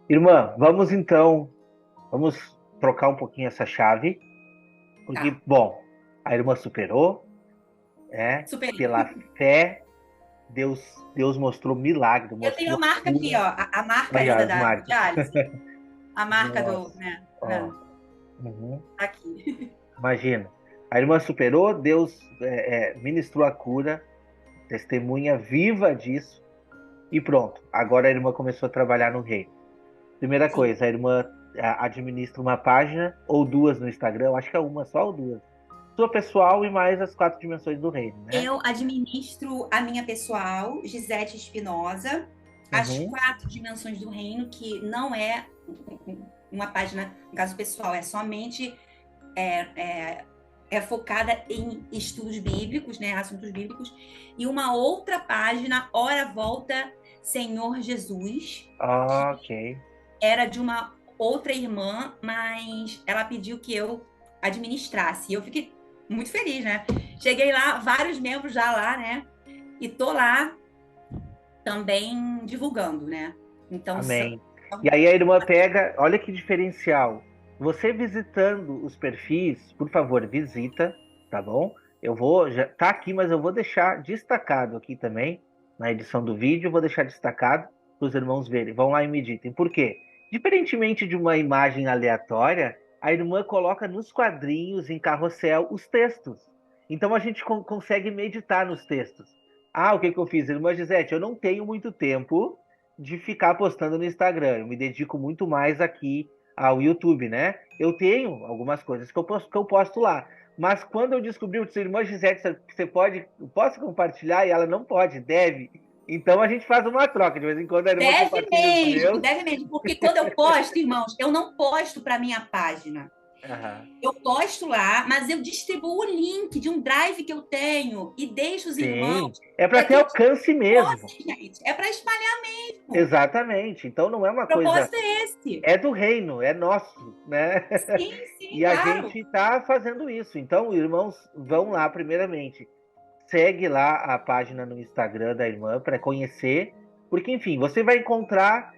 Irmã, vamos então, vamos trocar um pouquinho essa chave, porque, Tá, bom, a irmã superou, né? Pela superei. fé, Deus mostrou milagre, Eu tenho a mostrou marca aqui, cura. ó. A marca Aí, ó, ainda as da marcas. diálise. A marca do, Nossa, né? ó. Uhum. Aqui. Imagina. A irmã superou, Deus ministrou a cura, testemunha viva disso, e pronto. Agora a irmã começou a trabalhar no reino. Primeira Sim. coisa, a irmã administra uma página ou duas no Instagram, eu acho que é uma só ou duas. Sua pessoal e mais as quatro dimensões do reino, né? Eu administro a minha pessoal, Gisete Espinosa, as Uhum. 4 dimensões do reino, que não é uma página, no caso pessoal, é somente é, é, focada em estudos bíblicos, né, assuntos bíblicos, e uma outra página, Hora Volta Senhor Jesus, Ok. era de uma outra irmã, mas ela pediu que eu administrasse. E eu fiquei muito feliz, né? Cheguei lá, vários membros já lá, né? E tô lá também divulgando, né? Então, Amém. E aí a irmã pega, olha que diferencial. Você visitando os perfis, por favor, visita, tá bom? Eu vou, já tá aqui, mas eu vou deixar destacado aqui também, na edição do vídeo, eu vou deixar destacado para os irmãos verem. Vão lá e meditem. Por quê? Diferentemente de uma imagem aleatória, a irmã coloca nos quadrinhos, em carrossel, os textos. Então a gente consegue meditar nos textos. Ah, o que que eu fiz? Irmã Gisete, eu não tenho muito tempo de ficar postando no Instagram. Eu me dedico muito mais aqui ao YouTube, né? Eu tenho algumas coisas que eu posto lá. Mas quando eu descobri o seu irmã Gisele, você pode, posso compartilhar? E ela não pode, deve. Então a gente faz uma troca. De vez em quando a irmã compartilha os meus. deve mesmo, porque quando eu posto, irmãos, eu não posto para minha página. Aham. Eu posto lá, mas eu distribuo o link de um drive que eu tenho e deixo os irmãos Sim, é para para ter que eles alcance mesmo. possam, gente. É para espalhar mesmo. Exatamente. Então não é uma O coisa, propósito é esse. é do reino, é nosso, né? Sim, sim, E a claro. gente está fazendo isso. Então, irmãos, vão lá primeiramente. Segue lá a página no Instagram da irmã para conhecer, porque enfim, você vai encontrar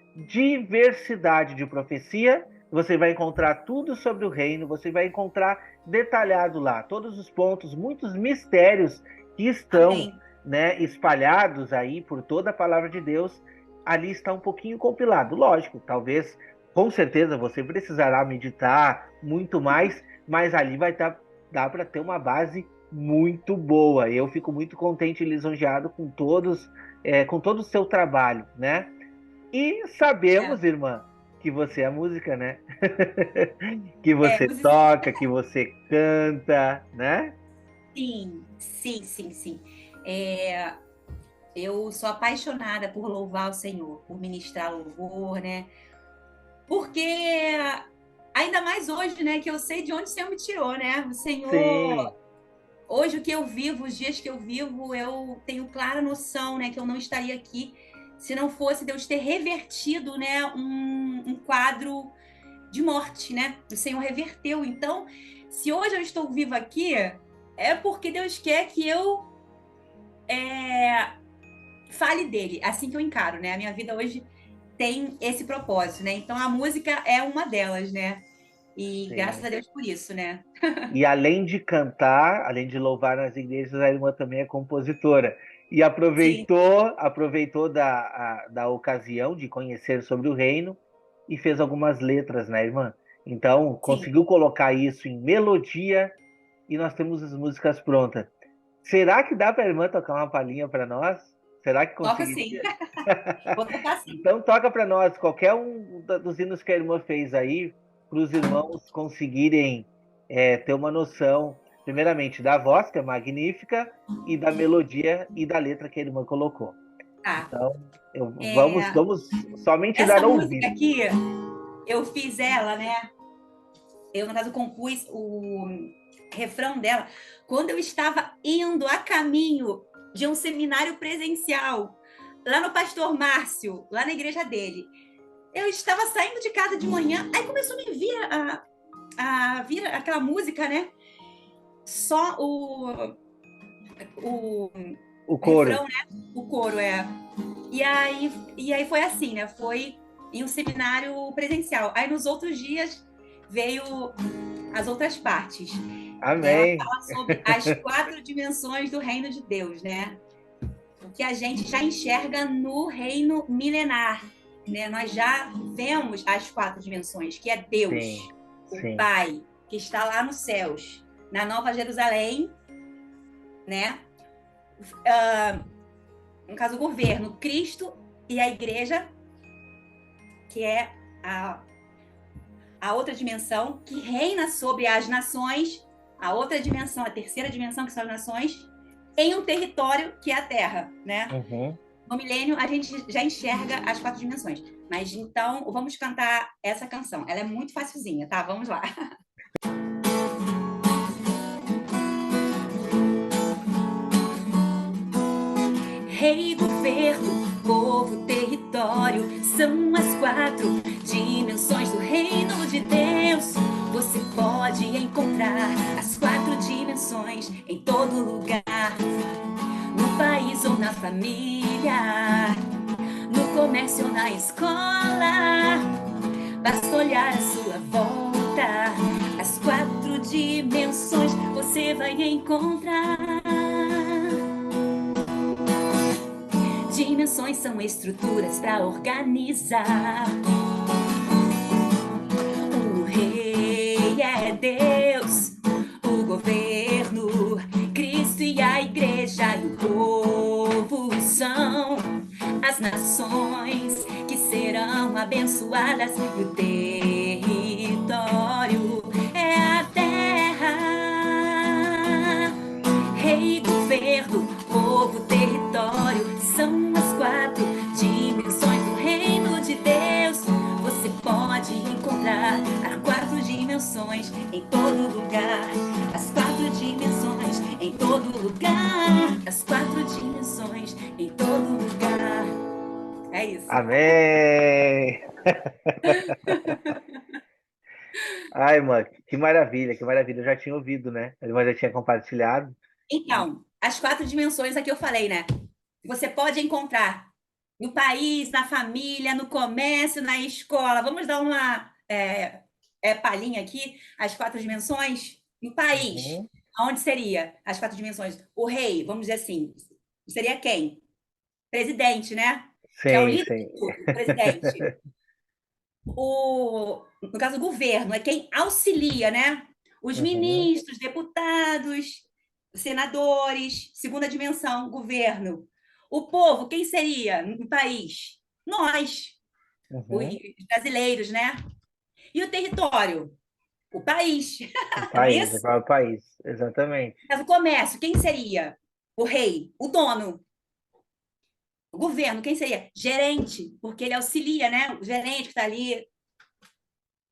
diversidade de profecia, você vai encontrar tudo sobre o reino, você vai encontrar detalhado lá todos os pontos, muitos mistérios que estão, Amém. né, espalhados aí por toda a palavra de Deus. Ali está um pouquinho compilado, lógico, talvez, com certeza você precisará meditar muito mais, mas ali vai estar, dá para ter uma base muito boa. Eu fico muito contente e lisonjeado com todo o seu trabalho, né? E É, sabemos, irmã, que você é música, né? Que é, você toca, que você canta, né? sim, sim, sim, sim. É, eu sou apaixonada por louvar o Senhor, por ministrar louvor, né? Porque ainda mais hoje, né, que eu sei de onde o Senhor me tirou, né? O Senhor, Sim, hoje o que eu vivo, os dias que eu vivo, eu tenho clara noção, né, que eu não estaria aqui se não fosse Deus ter revertido, né, um quadro de morte, né? O Senhor reverteu. Então, se hoje eu estou viva aqui, é porque Deus quer que eu fale dele, assim que eu encaro, né? A minha vida hoje tem esse propósito, né? Então a música é uma delas, né? E graças sim. a Deus por isso, né? E além de cantar, além de louvar nas igrejas, a irmã também é compositora. E Sim, aproveitou da ocasião de conhecer sobre o reino e fez algumas letras, né, irmã? Então, sim. conseguiu colocar isso em melodia e nós temos as músicas prontas. Será que dá para a irmã tocar uma palhinha para nós? Será que Toca sim. conseguiria? Vou tocar sim. Então toca para nós qualquer um dos hinos que a irmã fez aí, para os irmãos conseguirem ter uma noção, primeiramente, da voz, que é magnífica, e da melodia e da letra que a irmã colocou. Tá. Então, É, vamos somente essa dar música ouvido. aqui, eu fiz ela, né? Eu, no caso, compus o refrão dela quando eu estava indo a caminho de um seminário presencial lá no Pastor Márcio, lá na igreja dele. Eu estava saindo de casa de manhã, aí começou a me vir a vir aquela música, né? Só o O coro. refrão, né? O coro é. E aí foi assim, né? Foi em um seminário presencial. Aí nos outros dias veio as outras partes. Ela Amém. fala sobre as quatro dimensões do reino de Deus, né? O que a gente já enxerga no reino milenar, né? Nós já vemos as quatro dimensões, que é Deus, Sim, o sim. Pai, que está lá nos céus, na Nova Jerusalém, né? No caso, o governo, Cristo e a igreja, que é a, a outra dimensão, que reina sobre as nações, a outra dimensão, a terceira dimensão, que são as nações, em um território que é a Terra, né? Uhum. No milênio, a gente já enxerga as quatro dimensões. Mas então, vamos cantar essa canção. Ela é muito facilzinha, tá? Vamos lá. Rei, governo, povo, território, são as quatro dimensões do reino de Deus. Você pode encontrar as quatro dimensões em todo lugar, no país ou na família, no comércio ou na escola. Basta olhar à sua volta, as quatro dimensões você vai encontrar. Dimensões são estruturas para organizar. O rei é Deus, o governo, Cristo e a igreja e o povo são as nações que serão abençoadas e o território é a terra. Rei, governo, povo, território são as quatro dimensões do reino de Deus. Você pode encontrar as quatro dimensões em todo lugar. As quatro dimensões em todo lugar. As quatro dimensões em todo lugar. É isso. Amém. Ai, mãe, que maravilha, que maravilha. Eu já tinha ouvido, né? A irmã já tinha compartilhado. Então, as quatro dimensões aqui eu falei, né? Você pode encontrar no país, na família, no comércio, na escola. Vamos dar palhinha aqui, as quatro dimensões, em país, Uhum. aonde seria as quatro dimensões? O rei, vamos dizer assim, seria quem? Presidente, né? Que é o Sim, líder sim. de tudo, o presidente. No caso, o governo é quem auxilia, né? Os Uhum. ministros, deputados, senadores, segunda dimensão, governo. O povo, quem seria no país? Nós, os Uhum. brasileiros, né? E o território? O país, O não é país, o isso? próprio país, exatamente. Mas o comércio, quem seria? O rei, o dono. O governo, quem seria? Gerente, porque ele auxilia, né? O gerente que está ali.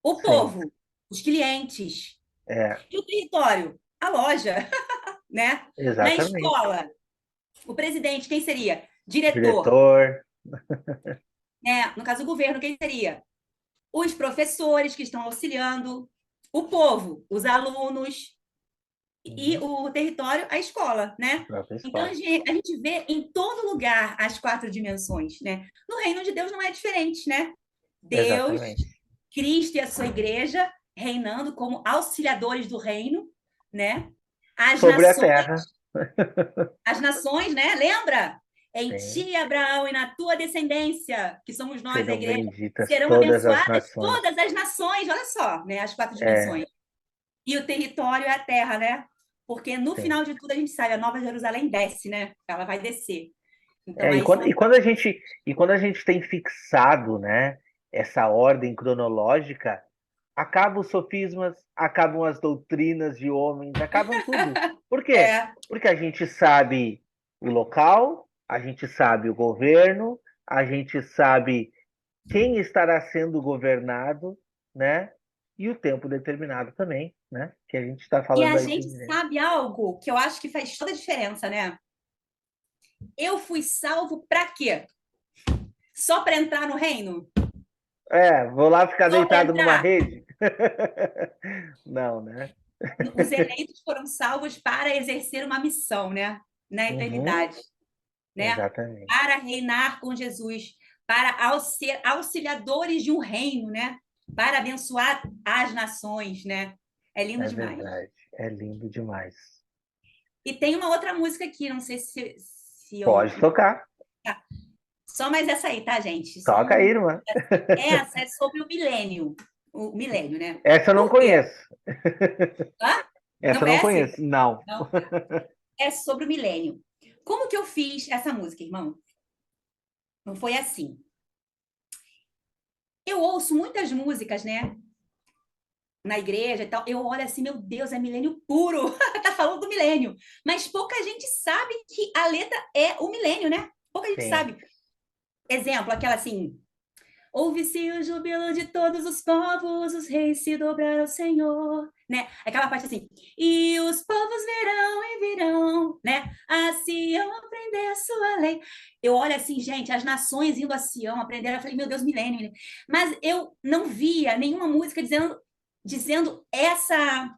O Sim, povo, os clientes. é, E o território? A loja, né? Na exatamente. escola, o presidente, quem seria? Diretor, Diretor. né? No caso, o governo, quem seria? Os professores que estão auxiliando, o povo, os alunos, e Uhum. o território, a escola, A né? própria Então, escola. a gente vê em todo lugar as quatro dimensões, né? No reino de Deus não é diferente, né? Deus, Exatamente. Cristo e a sua igreja reinando como auxiliadores do reino, né? As Sobre a nações, terra. né? Lembra? Em Sim. ti, Abraão, e na tua descendência, que somos nós, a Serão igreja, benditas serão todas as abençoadas nações. todas as nações, olha só, né? As quatro É, dimensões. E o território é a terra, né? Porque no sim. final de tudo a gente sabe, a Nova Jerusalém desce, né? Ela vai descer. Então É, aí são. e quando a gente tem fixado, né, essa ordem cronológica, acabam os sofismas, acabam as doutrinas de homens, acabam tudo. Por quê? É, Porque a gente sabe o local, a gente sabe o governo, a gente sabe quem estará sendo governado, né? E o tempo determinado também, né? Que a gente está e falando a aí gente de. sabe algo que eu acho que faz toda a diferença, né? Eu fui salvo para quê? Só para entrar no reino? É, vou lá ficar Só para deitado numa entrar? rede? Não, né? Os eleitos foram salvos para exercer uma missão, né? Na Uhum, eternidade, né? exatamente. Para reinar com Jesus, para ser auxiliadores de um reino, né? Para abençoar as nações, né? É lindo É demais. verdade. É lindo demais. E tem uma outra música aqui, não sei se eu. Pode tocar. Tá. Só mais essa aí, tá, gente? Toca aí, irmã. Essa é sobre o milênio. O milênio, né? Essa eu não Por quê? conheço. Hã? Não Essa eu não conhece? conheço. Não. Não. É sobre o milênio. Como que eu fiz essa música, irmão? Não foi assim. Eu ouço muitas músicas, né? Na igreja e tal. Eu olho assim, meu Deus, é milênio puro. Tá falando do milênio. Mas pouca gente sabe que a letra é o milênio, né? Pouca gente Sim. sabe. Exemplo, aquela assim. Ouve-se o júbilo de todos os povos, os reis se dobraram ao Senhor, né? Aquela parte assim, e os povos verão e virão, né? A Sião aprender a sua lei. Eu olho assim, gente, as nações indo a Sião aprender, eu falei, meu Deus, milênio, milênio. Mas eu não via nenhuma música dizendo essa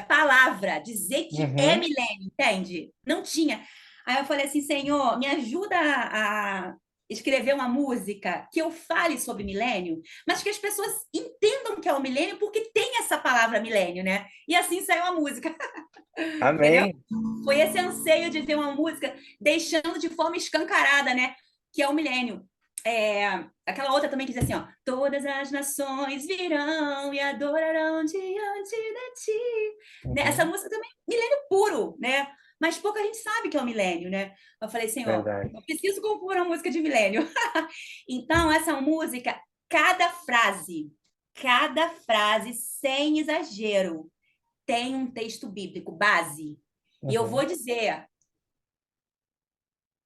palavra, dizer que é Uhum. milênio, entende? Não tinha. Aí eu falei assim, Senhor, me ajuda a escrever uma música que eu fale sobre milênio, mas que as pessoas entendam que é o milênio porque tem essa palavra milênio, né? E assim saiu a música, entendeu? Amém. Foi esse anseio de ver uma música deixando de forma escancarada, né? Que é o milênio. Aquela outra também que diz assim, ó, todas as nações virão e adorarão diante de ti. Né? Essa Uhum. música também, milênio puro, né? Mas pouca gente sabe que é o milênio, né? Eu falei, Senhor, Verdade. eu preciso compor uma música de milênio. Então, essa música, cada frase, sem exagero, tem um texto bíblico base. E eu vou Uhum. dizer,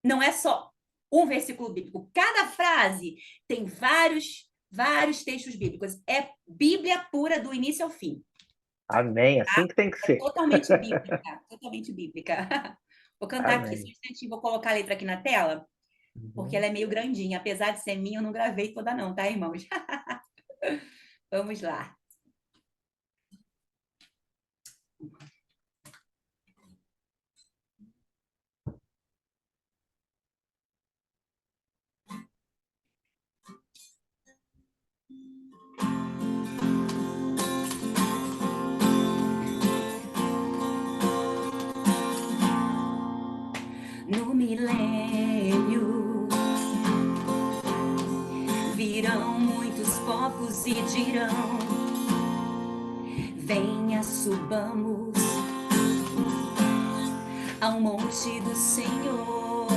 não é só um versículo bíblico. Cada frase tem vários textos bíblicos. É Bíblia pura do início ao fim. Amém. Assim que tem que É ser. totalmente bíblica, totalmente bíblica. Vou cantar aqui, só um Amém. instantinho, vou colocar a letra aqui na tela, porque ela Uhum. é meio grandinha. Apesar de ser minha, eu não gravei toda não, tá, irmãos? Vamos lá. dirão: venha, subamos ao monte do Senhor,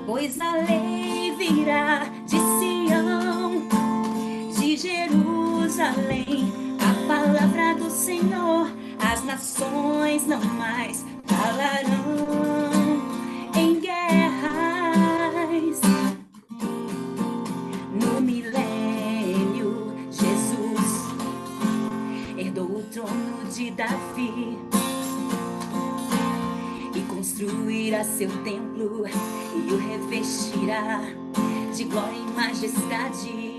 pois a lei virá de Sião, de Jerusalém, a palavra do Senhor. As nações não mais falarão em guerras. No milênio, Jesus herdou o trono de Davi e construirá seu templo e o revestirá de glória e majestade,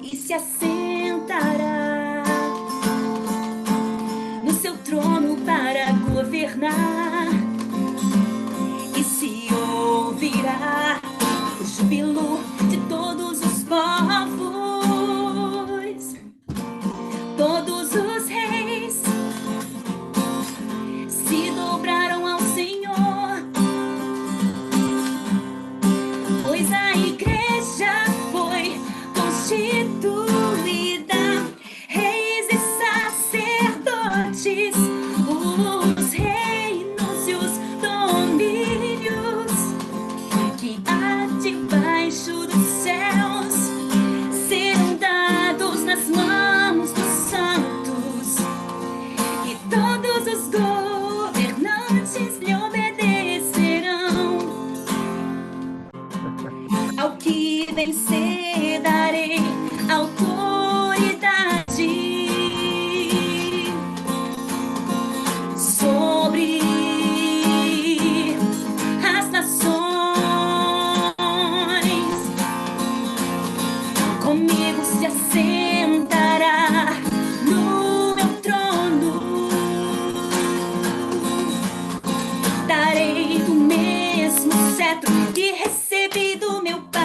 e se assentará no seu trono para governar, e se ouvirá o júbilo de todos os povos. Todos os reis se dobraram ao Senhor, pois a igreja foi constituída, reis e sacerdotes, os reinos e os domínios que há debaixo dos céus serão dados nas mãos dos santos, e todos os governantes lhe obedecerão. Ao que vencer darei autoridade sobre as nações. Comigo se assentará no meu trono, darei do mesmo cetro que recebi do meu Pai.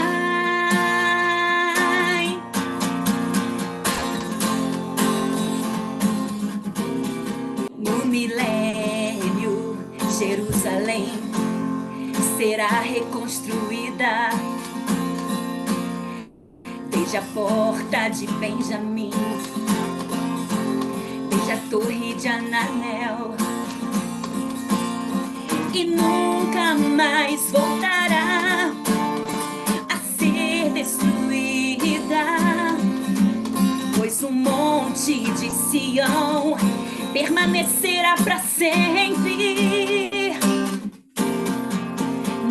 No milênio, Jerusalém será reconstruída, desde a porta de Benjamim, desde a torre de Ananel, e nunca mais voltará a ser destruída, pois o monte de Sião permanecerá para sempre.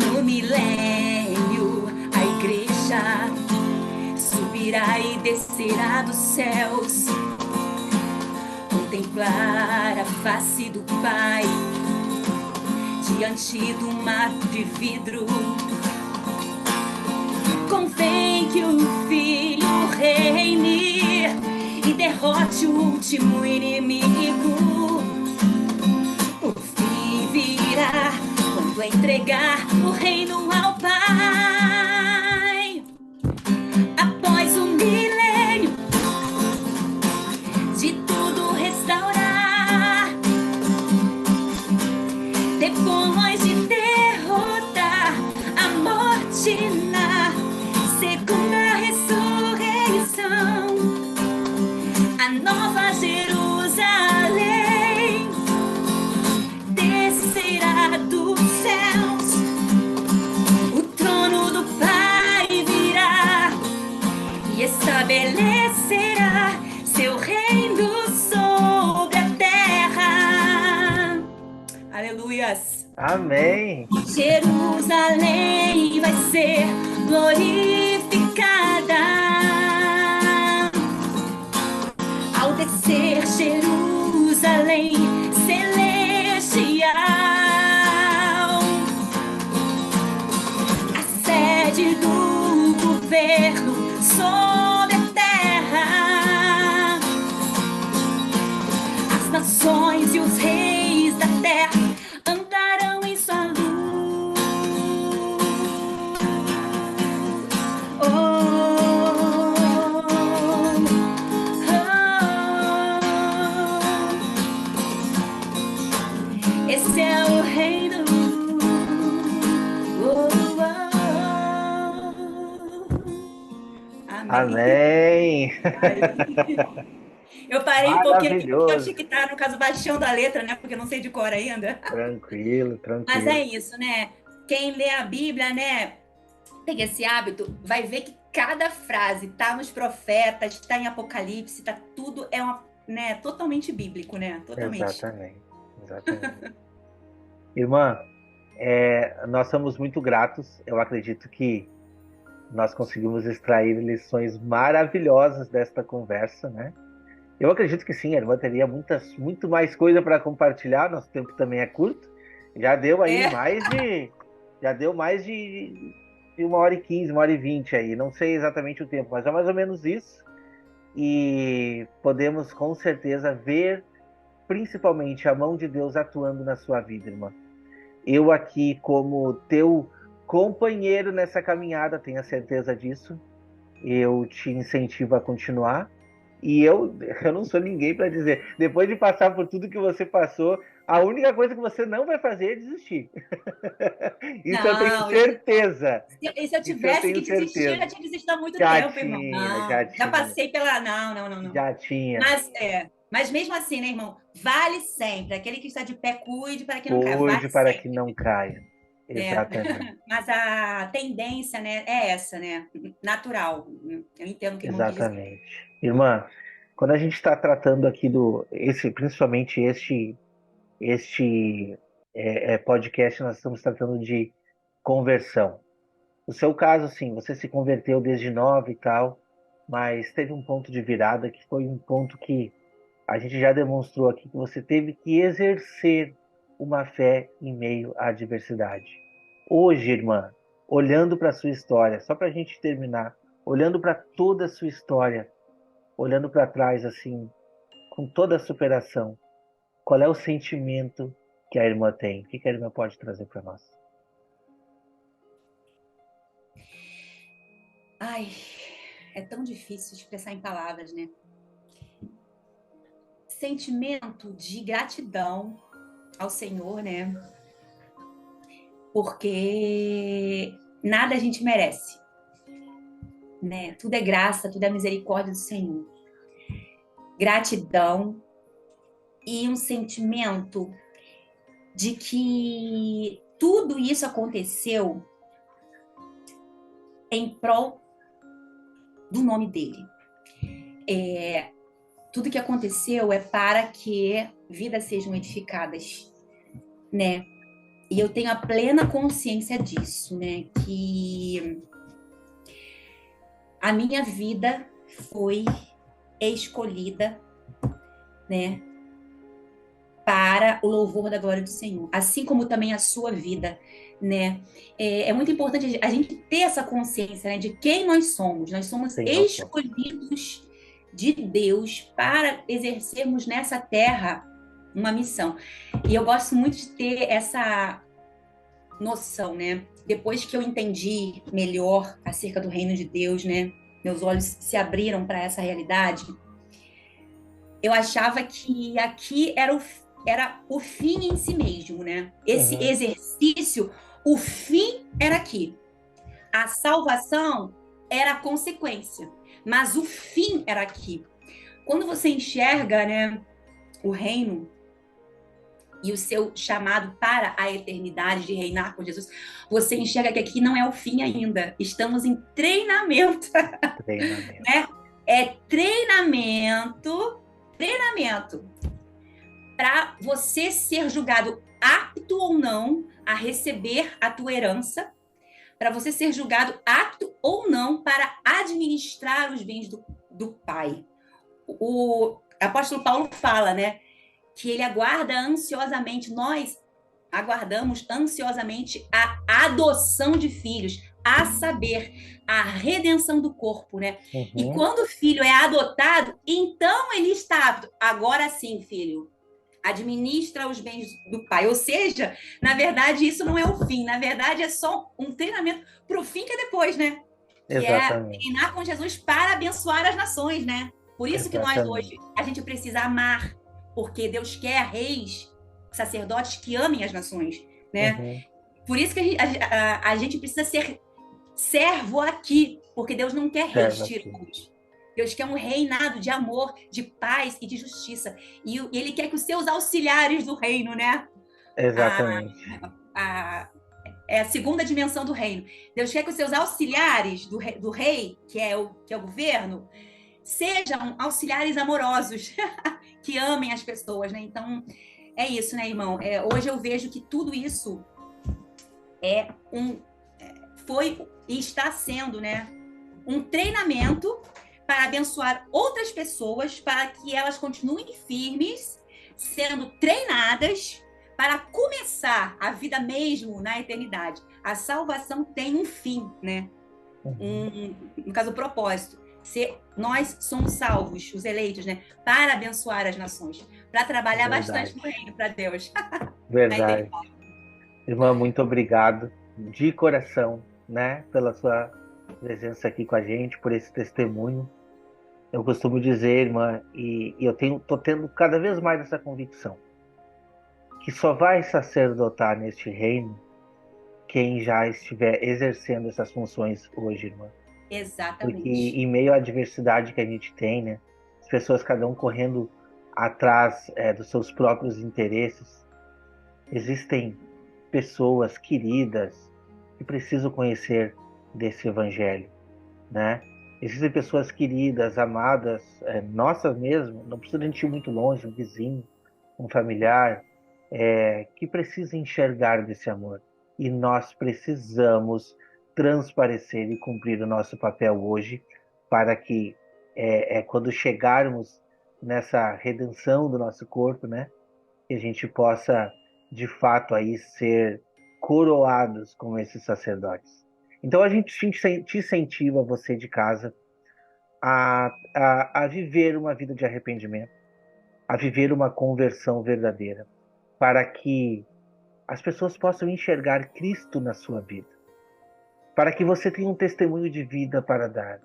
No milênio, a igreja subirá e descerá dos céus, contemplar a face do Pai diante do mar de vidro. Convém que o Filho reine e derrote o último inimigo. O fim virá quando entregar o reino ao Pai. Após o milênio, de tudo restaurar, depois de derrotar a morte na segunda ressurreição, a nova Jerusalém descerá dos céus, o trono do Pai virá e estabelecerá seu reino sobre a terra. Aleluias. Amém. Jerusalém vai ser glorificada ao descer Jerusalém celestial. A sede do governo sobre a terra. As nações e os reis da terra andarão em sua luz. Oh, oh, oh. Esse é o reino. Oh, oh, oh. Amém! Aí, eu parei um pouquinho aqui porque eu Maravilhoso! tinha que estar, no caso, baixando a letra, né? Porque eu não sei de cor ainda. Tranquilo, Mas é tranquilo. isso, né? Quem lê a Bíblia, né, tem esse hábito, vai ver que cada frase tá nos profetas, está em Apocalipse, tá tudo é uma, né, totalmente bíblico, né? Totalmente. Exatamente, exatamente. Irmã, nós somos muito gratos. Eu acredito que nós conseguimos extrair lições maravilhosas desta conversa, né? Eu acredito que sim, a irmã teria muito mais coisa para compartilhar. Nosso tempo também é curto. Já deu aí É, já deu mais de 1h15, 1h20 aí. Não sei exatamente o tempo, mas é mais ou menos isso. E podemos com certeza ver principalmente a mão de Deus atuando na sua vida, irmã. Eu aqui, como teu companheiro nessa caminhada, tenha certeza disso. Eu te incentivo a continuar. E eu não sou ninguém para dizer, depois de passar por tudo que você passou, a única coisa que você não vai fazer é desistir. Isso eu tenho não, certeza. se eu Isso eu tivesse que tenho desistir, eu já certeza. tinha desistido há muito Já tempo, irmão. tinha, já Não, já tinha, passei pela. Não, não, não, não. já tinha. Mas mesmo assim, né, irmão? Vale sempre. Aquele que está de pé, cuide para que não caia. Vale Cuide para que sempre. não caia. É. Exatamente. Mas a tendência, né, é essa, né? Natural. Eu entendo o que o irmão quis dizer. Exatamente. Irmã, quando a gente está tratando aqui principalmente este podcast, nós estamos tratando de conversão. No seu caso, sim, você se converteu desde nova e tal, mas teve um ponto de virada que foi um ponto que a gente já demonstrou aqui que você teve que exercer uma fé em meio à adversidade. Hoje, irmã, olhando para a sua história, só para a gente terminar, olhando para toda a sua história, olhando para trás assim, com toda a superação, qual é o sentimento que a irmã tem? O que a irmã pode trazer para nós? Ai, é tão difícil expressar em palavras, né? Sentimento de gratidão ao Senhor, né? Porque nada a gente merece, né? Tudo é graça, tudo é misericórdia do Senhor. Gratidão e um sentimento de que tudo isso aconteceu em prol do nome dele. Tudo que aconteceu é para que vidas sejam edificadas, né? E eu tenho a plena consciência disso, né? Que a minha vida foi escolhida, né? Para o louvor da glória do Senhor, assim como também a sua vida, né? É muito importante a gente ter essa consciência, né, de quem nós somos. Nós somos Tem noção. escolhidos de Deus para exercermos nessa terra uma missão. E eu gosto muito de ter essa noção, né? Depois que eu entendi melhor acerca do reino de Deus, né? Meus olhos se abriram para essa realidade. Eu achava que aqui era o fim em si mesmo, né? Esse Uhum. exercício, o fim era aqui. A salvação era a consequência, mas o fim era aqui. Quando você enxerga, né, o reino e o seu chamado para a eternidade de reinar com Jesus, você enxerga que aqui não é o fim ainda. Estamos em treinamento, Treinamento. né? É treinamento para você ser julgado apto ou não a receber a tua herança, para você ser julgado apto ou não para administrar os bens do Pai. O apóstolo Paulo fala, né, que ele aguarda ansiosamente, nós aguardamos ansiosamente a adoção de filhos, a saber, a redenção do corpo, né? E Uhum. quando o filho é adotado, então ele está apto. Agora sim, filho, administra os bens do pai. Ou seja, na verdade, isso não é o fim. Na verdade, é só um treinamento para o fim que é depois, né? Que é Exatamente. treinar com Jesus para abençoar as nações, né? Por isso que nós hoje, Exatamente. a gente precisa amar, porque Deus quer reis, sacerdotes que amem as nações, né? Uhum. Por isso que a gente precisa ser servo aqui, Porque Deus não quer reis serve aqui. tiranos. Deus quer um reinado de amor, de paz e de justiça. E ele quer que os seus auxiliares do reino, né? A, Exatamente. é a segunda dimensão do reino. Deus quer que os seus auxiliares do rei, que é o governo, sejam auxiliares amorosos, que amem as pessoas, né? Então, é isso, né, irmão? Hoje eu vejo que tudo isso foi e está sendo, né, um treinamento para abençoar outras pessoas, para que elas continuem firmes, sendo treinadas para começar a vida mesmo na eternidade. A salvação tem um fim, né? No caso, o propósito. Nós somos salvos, os eleitos, né? Para abençoar as nações, para trabalhar bastante no reino para Deus. Verdade. Irmã, muito obrigado de coração, né, pela sua presença aqui com a gente, por esse testemunho. Eu costumo dizer, irmã, e eu tô tendo cada vez mais essa convicção, que só vai sacerdotar neste reino quem já estiver exercendo essas funções hoje, irmã. Porque Exatamente. em meio à adversidade que a gente tem, né, as pessoas cada um correndo atrás dos seus próprios interesses, existem pessoas queridas que precisam conhecer desse evangelho, né? Existem pessoas queridas, amadas, nossas mesmo, não precisa a gente ir muito longe, um vizinho, um familiar, que precisa enxergar desse amor. E nós precisamos transparecer e cumprir o nosso papel hoje para que, quando chegarmos nessa redenção do nosso corpo, né, que a gente possa, de fato, aí ser coroados como esses sacerdotes. Então a gente te incentiva, você de casa, a viver uma vida de arrependimento, a viver uma conversão verdadeira, para que as pessoas possam enxergar Cristo na sua vida, para que você tenha um testemunho de vida para dar,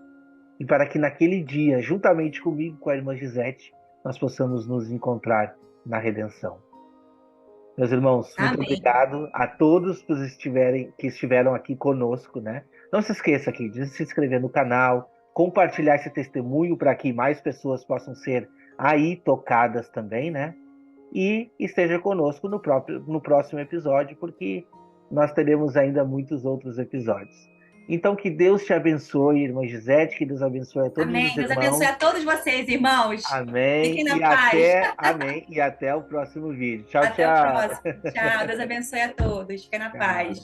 e para que naquele dia, juntamente comigo, com a irmã Gisete, nós possamos nos encontrar na redenção. Meus irmãos, muito Amém. obrigado a todos que estiveram aqui conosco, né? Não se esqueça aqui de se inscrever no canal, compartilhar esse testemunho para que mais pessoas possam ser aí tocadas também, né? E esteja conosco no próximo episódio, porque nós teremos ainda muitos outros episódios. Então, que Deus te abençoe, irmã Gisete, que Deus abençoe a todos os Amém. Deus abençoe a irmãos. todos vocês, irmãos. Fiquem Amém. na paz. Amém. E até o próximo vídeo. Tchau, Até o tchau. próximo. Tchau. Deus abençoe a todos. Fiquem na Tchau. paz.